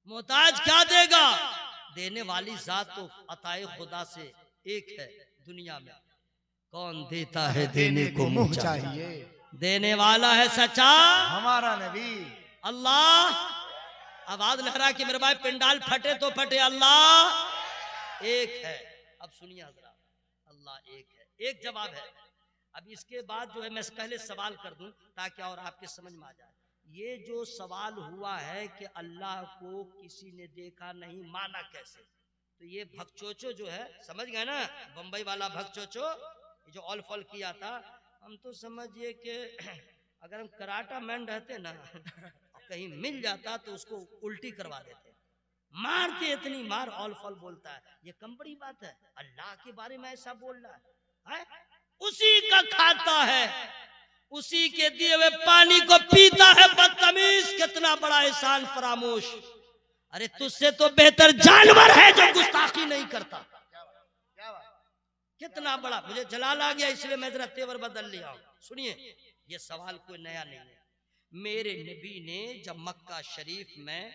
मोहताज क्या देगा? देने वाली जात तो अताए खुदा से एक है दुनिया में। कौन देता है देने को मुंह चाहिए, देने वाला है सच्चा हमारा नबी अल्लाह। आवाज लहरा के मेरे भाई, पिंडाल फटे तो फटे, अल्लाह एक है। अब सुनिए हजरा, अल्लाह एक है, एक जवाब है। अब इसके बाद जो है मैं पहले सवाल कर दूं ताकि और आपके समझ में आ जाए। ये जो सवाल हुआ है कि अल्लाह को किसी ने देखा नहीं, माना कैसे? तो ये भगचोचो जो है, समझ गए ना, बंबई वाला भगचोचो जो ऑल फॉल किया था, हम तो समझिए कि अगर हम कराटा मैन रहते ना कहीं मिल जाता तो उसको उल्टी करवा देते। मार के इतनी मार, ऑल फॉल बोलता है, ये कम बड़ी बात है? अल्लाह के बारे में ऐसा बोल रहा है? उसी का खाता है, उसी के दिए हुए पानी को पीता है, बदतमीज। कितना बड़ा एहसान फरामोश। अरे तुझसे तो बेहतर जानवर है जो गुस्ताखी नहीं करता। कितना बड़ा, मुझे जलाल आ गया इसलिए मैं जरा तेवर बदल लिया हूं। सुनिए, ये सवाल कोई नया नहीं है। मेरे नबी ने जब मक्का शरीफ में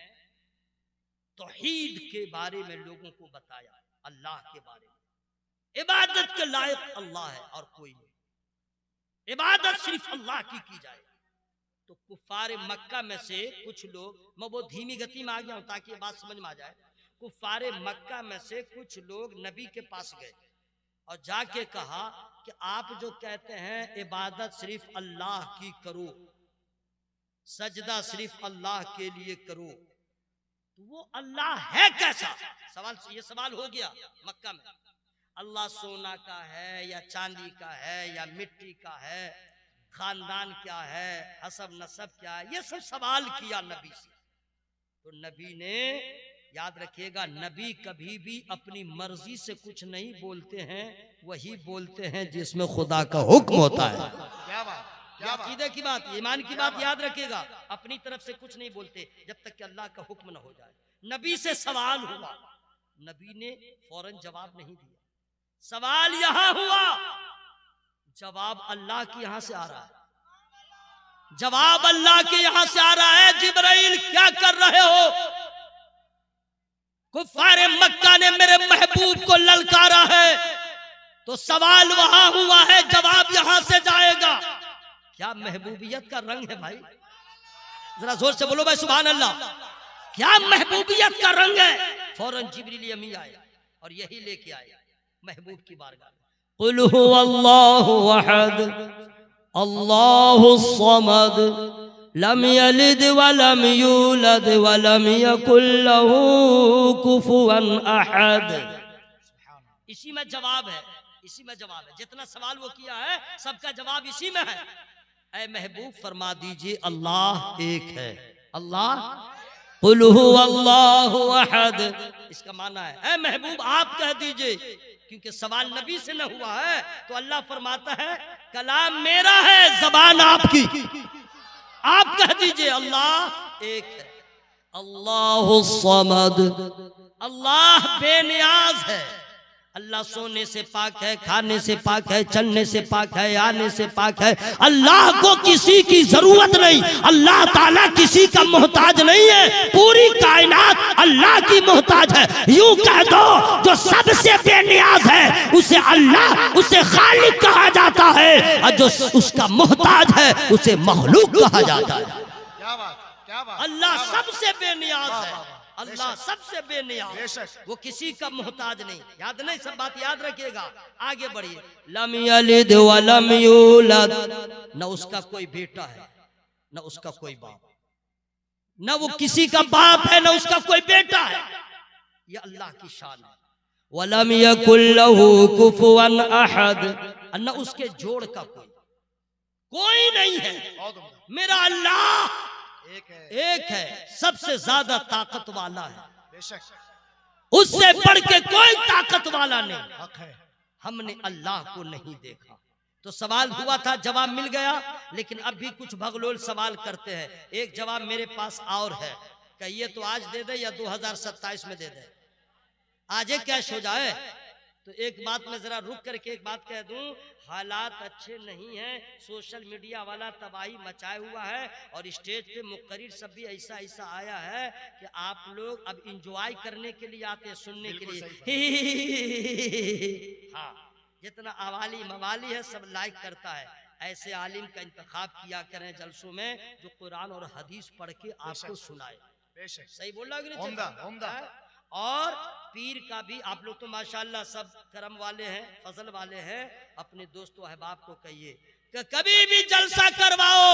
तौहीद के बारे में लोगों को बताया, अल्लाह के बारे में, इबादत के लायक अल्लाह है और कोई नहीं, इबादत सिर्फ अल्लाह की जाए, तो कुफार मक्का में से कुछ लोग, मैं वो धीमी गति में आ गया हूं ताकि ये बात समझ में आ जाए। कुफार मक्का में से कुछ लोग नबी के पास गए और जाके कहा कि आप जो कहते हैं इबादत सिर्फ अल्लाह की करो, सजदा सिर्फ अल्लाह के लिए करो, तो वो अल्लाह है कैसा? सवाल, ये सवाल हो गया मक्का में। अल्लाह सोना का है या चांदी का है या मिट्टी का है, खानदान क्या है, हसब नसब क्या है, ये सब सवाल किया नबी से। तो नबी ने, याद रखिएगा, नबी कभी भी अपनी मर्जी से कुछ नहीं बोलते हैं, वही बोलते हैं जिसमें खुदा का हुक्म होता है। क्या बात, अकीदे की बात, ईमान की बात याद रखिएगा, अपनी तरफ से कुछ नहीं बोलते जब तक कि अल्लाह का हुक्म न हो जाए। नबी से सवाल हुआ, नबी ने फौरन जवाब नहीं दिया। सवाल यहां हुआ, जवाब अल्लाह के यहां से आ रहा है, जवाब अल्लाह के यहां से आ रहा है। जिब्राइल क्या कर रहे हो? कुफारे मक्का ने मेरे महबूब को ललकारा है, तो सवाल वहां हुआ है, जवाब यहां से जाएगा। क्या महबूबियत का रंग है भाई? जरा जोर से बोलो भाई सुभान अल्लाह। क्या महबूबियत का रंग है? फौरन जिब्रील अमी आए और यही लेके आए महबूब की बारगाह में। कुल हुवल्लाहु अहद अल्लाहुस समद लम यलिद वलम यूलद वलम यकुल लहू कुफुवन अहद। इसी में जवाब है, इसी में जवाब है। जितना सवाल वो किया है सबका जवाब इसी में है। ऐ महबूब फरमा दीजिए अल्लाह एक है। अल्लाह, कुल हुवल्लाहु अहद, इसका माना है ऐ महबूब आप कह दीजिए, क्योंकि सवाल नबी से न हुआ है तो अल्लाह फरमाता है कलाम मेरा है, जबान आपकी, आप कह दीजिए अल्लाह एक है। अल्लाहुस समद, अल्लाह बेनियाज है। अल्लाह सोने से पाक है, खाने से पाक है, चलने से पाक है, आने से पाक है। अल्लाह को किसी की जरूरत नहीं, अल्लाह ताला किसी का मोहताज नहीं है। पूरी कायनात अल्लाह की मोहताज है। यूं कह दो जो सबसे बेनियाज है उसे अल्लाह, उसे खालिक कहा जाता है, और जो उसका मोहताज है उसे मखलूक कहा जाता है। क्या बात, क्या बात। अल्लाह सबसे बेनियाज है, अल्लाह सबसे बेनियाज, वो किसी का मोहताज नहीं। याद नहीं, सब बात याद रखिएगा। आगे बढ़िए। लम यलिद वलम यूलद, न उसका कोई बेटा है न उसका कोई बाप, न वो किसी का बाप है न उसका कोई बेटा है, ये अल्लाह की शान है। वलम यकुल लहू कुफुवन अहद, न उसके जोड़ का कोई नहीं है। मेरा अल्लाह एक है, सबसे ज्यादा ताकत वाला है, बेशक उससे बढ़ के कोई ताकत वाला नहीं। हक है। हमने अल्लाह को नहीं देखा तो सवाल हुआ था, जवाब मिल गया, लेकिन अब भी कुछ भगलोल सवाल करते हैं। एक जवाब मेरे पास और है, कहिए तो आज दे दे या 2027 में दे दे, आज ही कैश हो जाए। तो एक बात मैं जरा रुक करके एक बात कह दूं, हालात अच्छे नहीं हैं, सोशल मीडिया वाला तबाही मचाए हुआ है और स्टेज पे मुकर्रिर सब भी ऐसा ऐसा आया है कि आप लोग अब इंजॉय करने के लिए आते हैं, सुनने के लिए। हाँ, जितना अवाली मवाली है सब लाइक करता है। ऐसे आलिम का इंतखाब किया करें जलसों में जो कुरान और हदीस पढ़ के आपको सुनाए। सही बोल रहा है। और पीर का भी आप लोग तो माशाल्लाह सब करम वाले हैं, फजल वाले हैं, अपने दोस्तों अहबाब को कहिए कि कभी भी जलसा करवाओ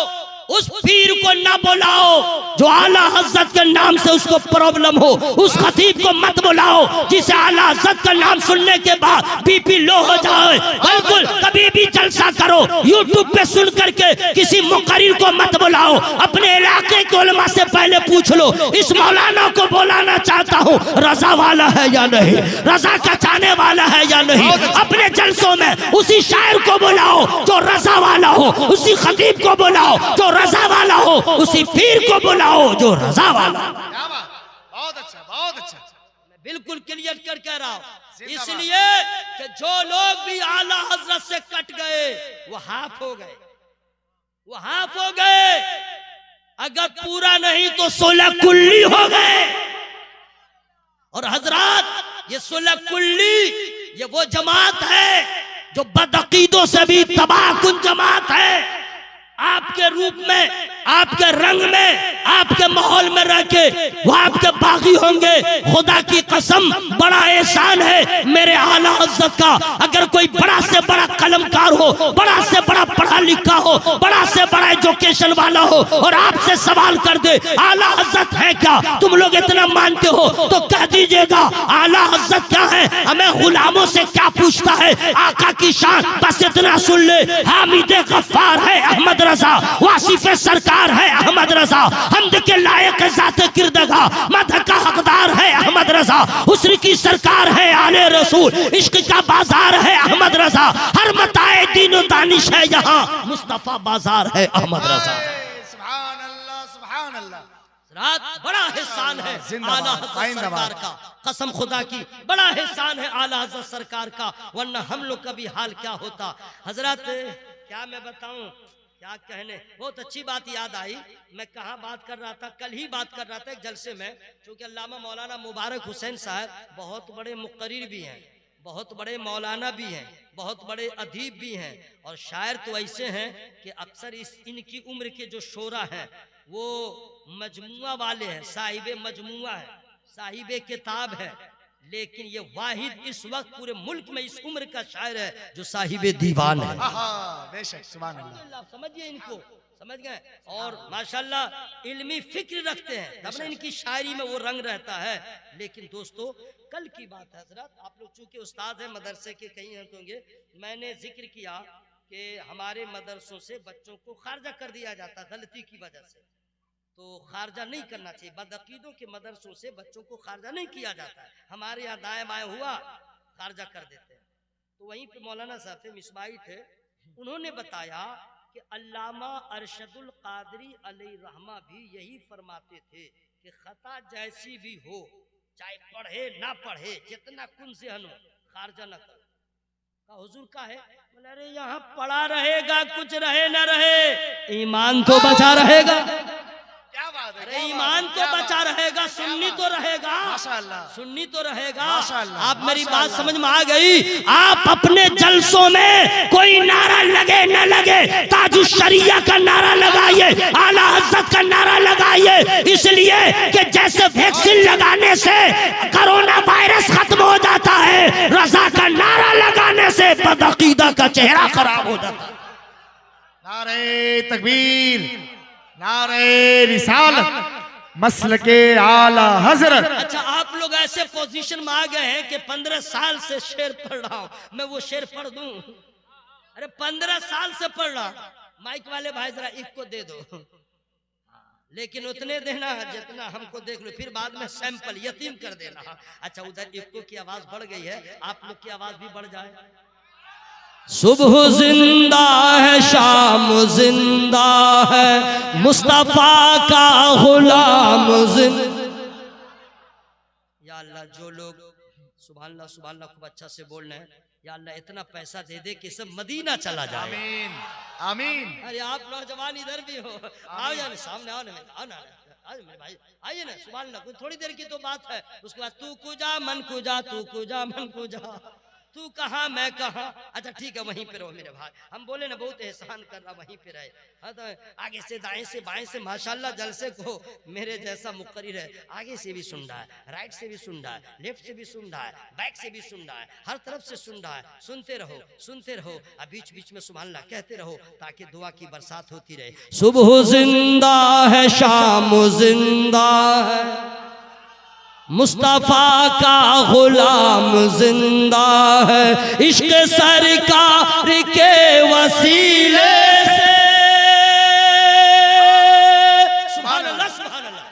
उस पीर को ना बुलाओ जो आला हजरत के नाम से उसको प्रॉब्लम हो, उस खतीब को मत बुलाओ जिसे आला हजरत का नाम सुनने के बाद बीपी लो हो जाए। बिल्कुल कभी भी जलसा करो यूट्यूब पे सुन करके किसी मुकर्रिर को मत बुलाओ, अपने इलाके के उलमा से पहले पूछ लो इस मौलाना को बुलाना चाहता हूँ रजा वाला है या नहीं, रजा का चाहने वाला है या नहीं। अपने जलसों में उसी शायर को बुलाओ जो रजा वाला हो, उसी खतीब को बुलाओ जो रजा वाला हो, उसी पीर को बुलाओ जो रजा वाला। बहुत अच्छा, बहुत अच्छा, मैं बिल्कुल क्लियर कर कह रहा हूं, इसलिए कि जो लोग भी आला हजरत से कट गए वो हाफ हो गए, वो हाफ हो गए, अगर पूरा नहीं तो 16 कुल्ली हो गए। और हजरात ये 16 कुल्ली ये वो जमात है जो बदअकीदों से भी तबाहकुन जमात है। आपके रूप में, आपके रंग में, आपके माहौल में रह के वो आपके बागी होंगे। खुदा की कसम बड़ा एहसान है मेरे आला हज़रत का, अगर कोई बड़ा से बड़ा कलमकार हो, बड़ा से बड़ा पढ़ा लिखा हो, बड़ा से बड़ा एजुकेशन वाला हो और आपसे सवाल कर दे आला हज़रत है क्या, तुम लोग इतना मानते हो तो कह दीजिएगा आला हज़रत क्या है, हमें गुलामों से क्या पूछता है, आका की शान बस इतना सुन ले। हामिदे गफ्फार है अहमद रजा, वासिफे सरकार है अहमद रजा, हमद के लायक ज़ाते किरदगा, मदह का हकदार है अहमद रजा, हुस्न की सरकार है आले रसूल, इश्क का बाजार है अहमद रजा, हर मताए दीन व दानिश है यहाँ, मुस्तफा बाजार है अहमद रजा। सुभान अल्लाह, सुभान अल्लाह। रात बड़ा एहसान है आला हज़रत सरकार का, कसम खुदा की बड़ा एहसान है आला हज़रत सरकार का, वरना हम लोग का भी हाल क्या होता। हजरत क्या मैं बताऊं, क्या कहने, बहुत अच्छी बात याद आई। मैं कहाँ बात कर रहा था, कल ही बात कर रहा था एक जलसे में, क्योंकि अल्लामा मौलाना मुबारक हुसैन साहब बहुत बड़े मुक़र्रिर भी हैं, बहुत बड़े मौलाना भी हैं, बहुत बड़े अदीब भी हैं और शायर तो ऐसे हैं कि अक्सर इनकी उम्र के जो शोरा हैं वो मजमुआ वाले हैं, साहिबे मजमुआ है, साहिबे किताब है, लेकिन ये वाहिद इस वक्त पूरे मुल्क में इस उम्र का शायर है जो साहिबे दीवान है। बेशक, सुभान अल्लाह। समझिए इनको, समझ गए, और माशाल्लाह इल्मी फिक्र रखते हैं, तब ना इनकी शायरी में वो रंग रहता है। लेकिन दोस्तों कल की बात है हजरत, आप लोग चूंकि उस्ताद हैं मदरसे के कहीं होंगे, मैंने जिक्र किया कि हमारे मदरसों से बच्चों को खारजा कर दिया जाता गलती की वजह से, तो खारजा नहीं करना चाहिए। बदअकीदों के मदरसों से बच्चों को खारजा नहीं किया जाता है, हमारे यहाँ दाएं बाएं हुआ खारजा कर देते हैं। तो वहीं पे मौलाना साहब थे, मिसबाई थे, उन्होंने बताया कि अल्लामा अरशदुल कादरी अलैहि रहमा भी यही फरमाते थे कि खता जैसी भी हो, चाहे पढ़े ना पढ़े, जितना कुन से हनो, खारजा न करो। का हुजूर का है, बोले अरे यहाँ पढ़ा रहेगा कुछ रहे ना रहे, ईमान तो बचा रहेगा। क्या बात है, अरे ईमान तो बचा रहेगा, सुन्नी तो रहेगा, माशाअल्लाह, सुन्नी तो रहेगा। माशाअल्लाह, आप मेरी बात समझ में आ गई। आप अपने जलसों में कोई नारा लगे न लगे, ताजु शरिया का नारा लगाइए, आला हज़रत का नारा लगाइए, इसलिए कि जैसे वैक्सीन लगाने से कोरोना वायरस खत्म हो जाता है, रजा का नारा लगाने से बदअकीदा का चेहरा खराब हो जाता है। नारे तकबीर, नारे रिसालत, मसल के आला हजरत। अच्छा, आप लोग ऐसे पोजीशन में आ गए हैं कि 15 साल से शेर पढ़ रहा हूं, मैं वो शेर पढ़ दूं? अरे 15 साल से पढ़ रहा, माइक वाले भाई जरा एक को दे दो, लेकिन उतने देना जितना हमको देख लो, फिर बाद में सैंपल यतीम कर देना। अच्छा, उधर एक की आवाज बढ़ गई है, आप लोग की आवाज भी बढ़ जाए। सुबह जिंदा है शाम जिंदा है मुस्तफा का गुलाम जिंदा। या अल्लाह जो लोग सुभान अल्लाह खूब अच्छा से बोल रहे हैं, या अल्लाह इतना पैसा दे दे कि सब मदीना चला जाए। आमीन आमीन। अरे आप नौजवान इधर भी हो, आओ यार सामने आओ ना, आओ ना, आओ मेरे भाई आइए ना। सुभान अल्लाह, कोई थोड़ी देर की तो बात है। उसके बाद तू कुजा मन कुजा, तू कुजा मन कुजा, तू कहाँ मैं कहाँ। अच्छा ठीक है वहीं पे रहो मेरे भाई। हम बोले ना बहुत एहसान कर रहा, वहीं पे रहे। हाँ तो आगे से दाएं से बाएं से माशाल्लाह जलसे को मेरे जैसा मुकर्रिर है, आगे से भी सुन रहा है, राइट से भी सुन रहा है, लेफ्ट से भी सुन रहा है, बैक से भी सुन रहा है, हर तरफ से सुन रहा है। सुनते रहो और बीच बीच में सुभान अल्लाह कहते रहो ताकि दुआ की बरसात होती रहे। सुबह जिंदा है शाम जिंदा है मुस्तफा का गुलाम जिंदा है, इश्क सरकार के वसीले से। सुभान अल्लाह सुभान अल्लाह।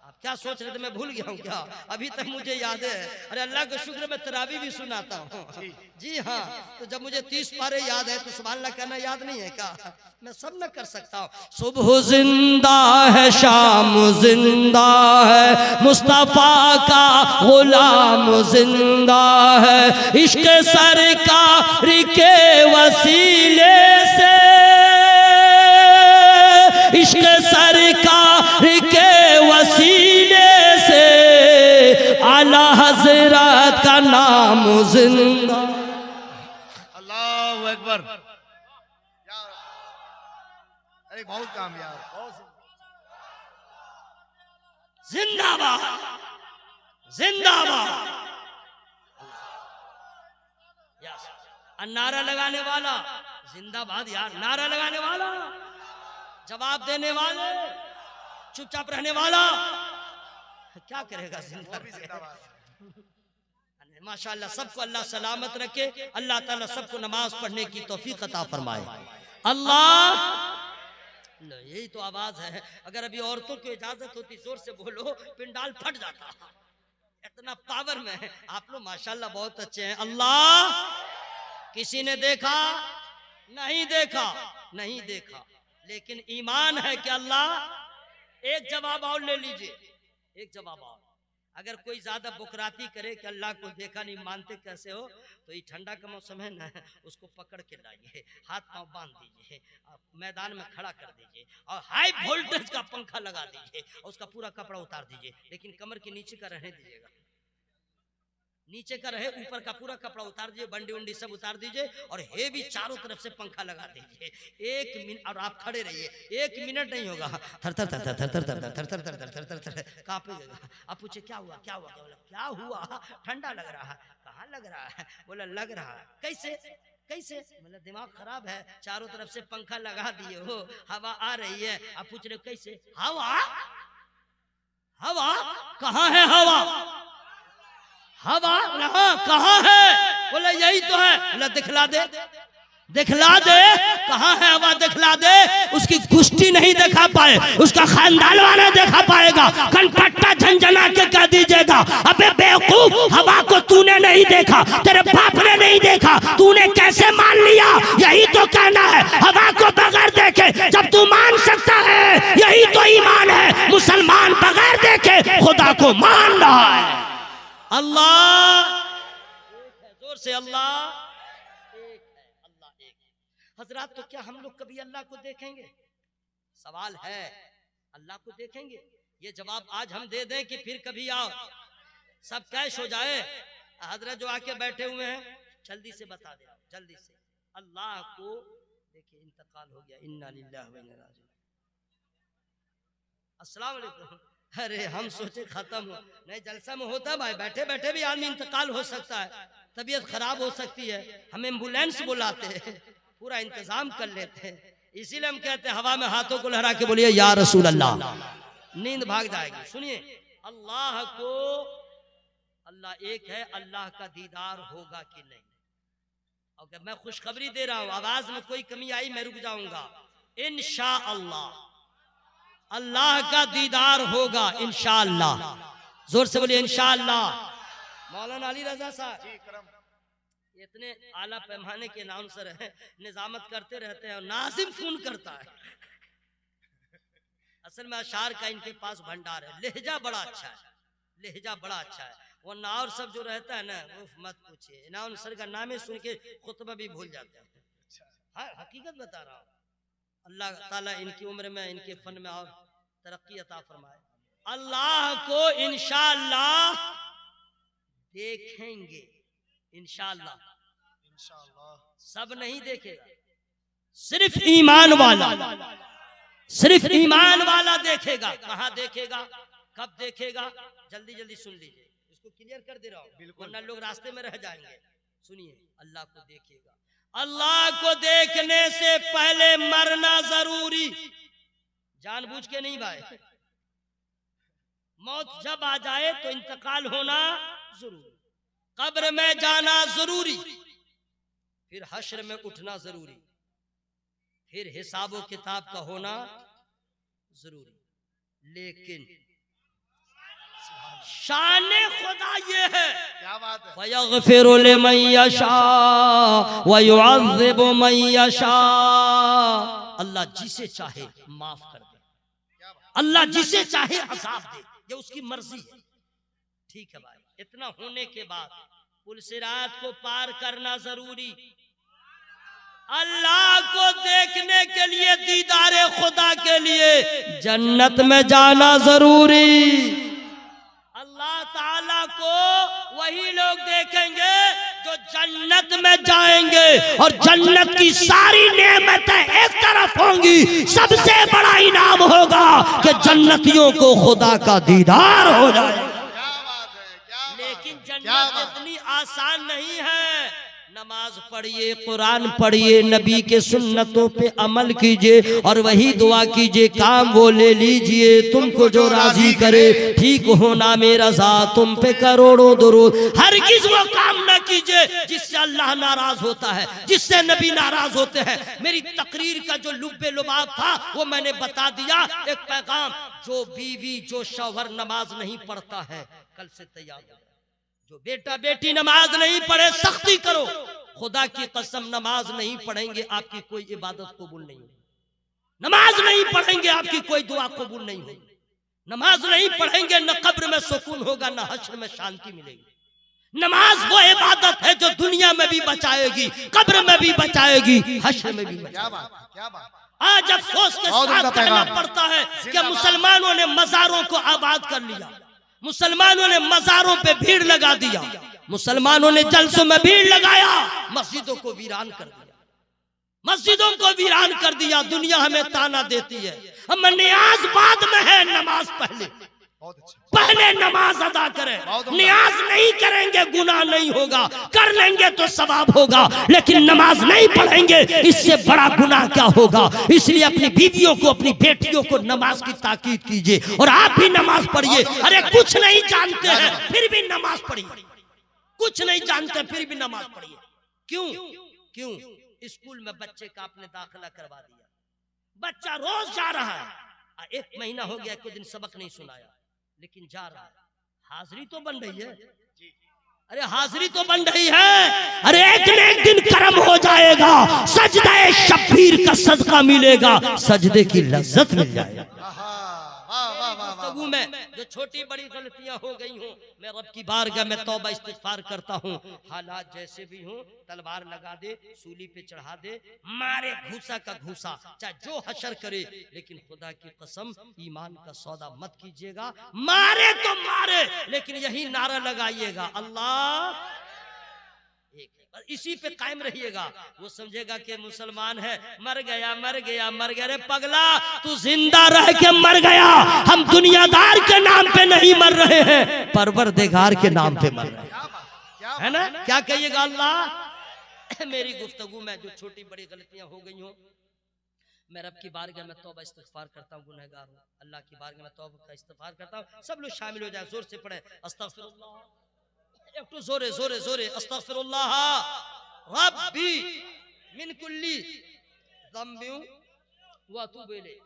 आप क्या सोच रहे थे, मैं भूल गया हूँ क्या? अभी तक मुझे याद है। अरे अल्लाह का शुक्र मैं तरावी भी सुनाता हूँ। जी हाँ, तो जब मुझे 30 पारे याद है तो सुभान अल्लाह कहना याद नहीं है क्या? मैं सब न कर सकता हूँ। सुबह जिंदा है शाम जिंदा है मुस्तफा का गुलाम जिंदा है, इश्क सरकार के वसीले से, इश्क सरकार के वसीले से आला हजरत का नाम जिंदा। अल्लाहु अकबर। अरे बहुत कामयाब, बहुत जिंदाबाद जिंदाबाद। नारा लगाने वाला जिंदाबाद यार, नारा लगाने वाला, जवाब देने वाले, चुपचाप रहने वाला क्या करेगा? जिंदाबाद। माशाअल्लाह सबको अल्लाह सलामत रखे, अल्लाह ताला सबको नमाज पढ़ने की तौफीक अता फरमाए। अल्लाह यही तो आवाज है। अगर अभी औरतों को इजाजत होती जोर से बोलो, पिंडाल फट जाता। इतना पावर में है आप लोग माशाल्लाह, बहुत अच्छे हैं। अल्लाह किसी ने देखा नहीं देखा, नहीं देखा, लेकिन ईमान है कि अल्लाह। एक जवाब और ले लीजिए, एक जवाब और। अगर कोई ज्यादा बुकराती करे कि अल्लाह को देखा नहीं, मानते कैसे हो, तो ये ठंडा का मौसम है ना, उसको पकड़ के लाइए, हाथ पांव बांध दीजिए, मैदान में खड़ा कर दीजिए और हाई वोल्टेज का पंखा लगा दीजिए और उसका पूरा कपड़ा उतार दीजिए, लेकिन कमर के नीचे का रहने दीजिएगा, नीचे का रहे, ऊपर का पूरा कपड़ा उतार दीजिए, बंडी उंडी सब उतार दीजिए और हे भी चारों तरफ से पंखा लगा दीजिए। 1 मिनट और आप खड़े रहिए, 1 मिनट नहीं होगा, थर थर थर थर थर थर थर थर थर थर थर थर थर कांपेगा। आप पूछे क्या हुआ क्या हुआ, क्या हुआ? ठंडा लग रहा है। कहाँ लग रहा है? बोला लग रहा है। कैसे कैसे? मतलब दिमाग खराब है, चारों तरफ से पंखा लगा दिए हो, हवा आ रही है। आप पूछ रहे कैसे? हवा हवा कहाँ है? हवा हवा कहाँ है? बोले यही तो है। बोला दिखला दे, दिखला दे। कहाँ है हवा? दिखला दे। उसकी कुश्ती नहीं देखा पाए, उसका खानदान वाला देखा पाएगा, कनपट्टा झंझना के कह दीजिएगा अबे बेवकूफ, हवा को तूने नहीं देखा, तेरे बाप ने नहीं देखा, तूने कैसे मान लिया? यही तो कहना है, हवा को बगैर देखे जब तू मान सकता है, यही तो ईमान है। मुसलमान बगैर देखे खुदा को मान रहा है। अल्लाह जोर से अल्लाह एक है, अल्लाह एक है। हजरात तो क्या हम लोग कभी अल्लाह को देखेंगे? सवाल है, अल्लाह को देखेंगे? ये जवाब आज हम दे दें कि फिर कभी आओ सब कैश हो जाए? हजरत जो आके बैठे हुए हैं जल्दी से बता दे, जल्दी से। अल्लाह को देखिए इंतकाल हो गया, इन्ना लिल्लाहि व इन्ना इलैहि राजिऊन। अस्सलाम वालेकुम। अरे हम सोचे खत्म हो, नहीं जलसा में होता भाई, बैठे बैठे भी आदमी इंतकाल हो सकता है, तबीयत खराब हो सकती है, हम एम्बुलेंस बुलाते हैं, पूरा इंतजाम कर लेते हैं। इसीलिए हम कहते हैं हवा में हाथों को लहरा के बोलिए या रसूल अल्लाह, नींद भाग जाएगी। सुनिए, अल्लाह को, अल्लाह एक है, अल्लाह का दीदार होगा कि नहीं? और मैं खुशखबरी दे रहा हूं, आवाज में कोई कमी आई मैं रुक जाऊंगा। इंशाअल्लाह अल्लाह का दीदार होगा इंशाअल्लाह। जोर से बोलिए इंशाअल्लाह। मौलाना अली रजा साहब इतने आला पैमाने के अनाउंसर हैं, निजामत करते रहते हैं और नाजिम फोन करता है। असल में अशार का इनके पास भंडार है, लहजा बड़ा अच्छा है, लहजा बड़ा अच्छा है। वो और सब जो रहता है ना वो मत पूछिए, अनाउंसर का नाम सुन के खुतबा भी भूल जाते हैं। हाँ हकीकत बता रहा हूँ। अल्लाह ताला इनकी उम्र में इनके फन में और तरक्की अता फरमाए। अल्लाह को इंशाअल्लाह देखेंगे, इंशाअल्लाह। सब नहीं देखेगा, सिर्फ ईमान वाला, सिर्फ ईमान वाला देखेगा। कहाँ देखेगा, कब देखेगा, जल्दी जल्दी सुन लीजिए, इसको क्लियर कर दे रहा हूँ, वरना लोग रास्ते में रह जाएंगे। सुनिए, अल्लाह को देखेगा। अल्लाह को देखने से पहले मरना जरूरी, जानबूझ के नहीं भाई। मौत जब आ जाए तो इंतकाल होना जरूरी, कब्र में जाना जरूरी, फिर हश्र में उठना जरूरी, फिर हिसाब किताब का होना जरूरी। लेकिन शान खुदा ये है, क्या बात है, फयग़फ़िरु लिमन यशा व युअज़्ज़िबु मन यशा। अल्लाह जिसे चाहे माफ कर दे, अल्लाह जिसे चाहे अज़ाब दे, ये उसकी मर्जी है। ठीक है भाई, इतना होने के बाद पुल सिरात को पार करना जरूरी, अल्लाह को देखने के लिए, दीदारे खुदा के लिए जन्नत में जाना जरूरी। अल्लाह ताला को वही लोग देखेंगे जो जन्नत में जाएंगे, और जन्नत की सारी नेमतें एक तरफ होंगी। सबसे बड़ा इनाम होगा कि जन्नतियों को खुदा का दीदार हो जाए। क्या बात है, लेकिन जन्नत इतनी आसान नहीं है। नमाज पढ़िए, कुरान पढ़िए, नबी के सुन्नतों पे अमल कीजिए और वही दुआ कीजिए, काम वो ले लीजिए तुमको जो राजी करे, ठीक होना मेरा रज़ा, तुम पे करोड़ों दुरूद। हरगिज़ वो काम ना कीजिए जिससे अल्लाह नाराज होता है, जिससे नबी नाराज होते हैं। मेरी तकरीर का जो लुब्बे लुबाब था वो मैंने बता दिया। एक पैगाम, जो बीवी जो शौहर नमाज नहीं पढ़ता है कल से तैयार हो, जो बेटा बेटी नमाज नहीं पढ़े सख्ती करो। खुदा की कसम, नमाज नहीं पढ़ेंगे आपकी कोई इबादत कबूल नहीं होगी, नमाज नहीं पढ़ेंगे आपकी कोई दुआ कबूल नहीं होगी, नमाज नहीं पढ़ेंगे न कब्र में सुकून होगा न हश्र में शांति मिलेगी। नमाज वो इबादत है जो दुनिया में भी बचाएगी, कब्र में भी बचाएगी, हश्र में भी बचाएगी। क्या बात, क्या बात। आज अफसोस के साथ कहना पड़ता है कि मुसलमानों ने मज़ारों को आबाद कर लिया, मुसलमानों ने मज़ारों पे भीड़ लगा दिया, मुसलमानों ने जलसों में भीड़ लगाया, मस्जिदों को वीरान कर दिया, मस्जिदों को वीरान कर दिया। दुनिया हमें ताना देती है, हम नियाज बाद में है, नमाज पहले। बहुत अच्छा, पहले नमाज अदा करें, नियाज नहीं करेंगे गुनाह नहीं होगा, कर लेंगे तो सवाब होगा, लेकिन नमाज नहीं पढ़ेंगे इससे बड़ा गुनाह क्या होगा। इसलिए अपनी बीवियों को, अपनी बेटियों को नमाज की ताकीद कीजिए और आप भी नमाज पढ़िए। अरे कुछ नहीं जानते हैं फिर भी नमाज पढ़िए, कुछ नहीं जानते फिर भी नमाज पढ़िए। क्यों क्यों? स्कूल में बच्चे का आपने दाखिला करवा दिया, बच्चा रोज जा रहा है, 1 महीना हो गया, कोई दिन सबक नहीं सुनाया, लेकिन जा रहा है, हाजिरी तो बन रही है। अरे हाजिरी तो बन रही है। अरे एक न एक दिन कर्म हो जाएगा, सजदे शब्बीर का सदका मिलेगा, सजदे की लज्जत मिल जाएगी। में जो छोटी बड़ी गलतियां हो गई हूँ, मैं रब की बारगाह में तौबा इस्तिग़फ़ार करता हूँ। हालात जैसे भी हों, तलवार लगा दे, सूली पे चढ़ा दे, मारे घूसा का घूसा, चाहे जो हशर करे, लेकिन खुदा की कसम ईमान का सौदा मत कीजिएगा। मारे तो मारे, लेकिन यही नारा लगाइएगा, अल्लाह एक है, इसी पे कायम रहिएगा। वो समझेगा कि मुसलमान है, मर गया मर गया मर गया। रे पगला, तू जिंदा रह के मर गया। हम दुनियादार के नाम पे नहीं मर रहे हैं, परवरदिगार के नाम पे मर रहे हैं, है ना? क्या कहिएगा अल्लाह? मेरी गुफ्तगू में जो छोटी बड़ी गलतियां हो गई हो, मैं रब की बारगाह में तौबा इस्तिग़फ़ार करता हूँ, गुनहगार हूँ, अल्लाह की बारगाह में तौबा का इस्तिग़फ़ार करता हूँ। सब लोग शामिल हो जाए, जोर से पढ़े, अस्तग़फ़िरुल्लाह, एक तो जोरे जोरे जोरे, अस्तग़फ़िरुल्लाह रब्बी मिन कुल्ली ज़म्बिन व अतूबु इलैह।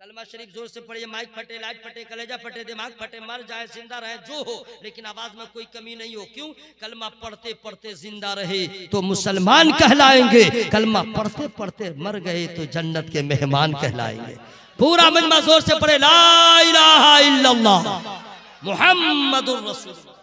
कलमा शरीफ जोर से पढ़िए, माइक फटे, लाइट फटे, कलेजा फटे, दिमाग फटे, मर जाए जिंदा रहे जो हो, लेकिन आवाज में कोई कमी नहीं हो। क्यों? कलमा पढ़ते पढ़ते जिंदा रहे तो मुसलमान कहलाएंगे, कलमा पढ़ते पढ़ते मर गए तो जन्नत के मेहमान कहलाएंगे। पूरा मजमा जोर से पढ़े, ला इलाहा इल्लल्लाह मुहम्मदुर रसूलुल्लाह।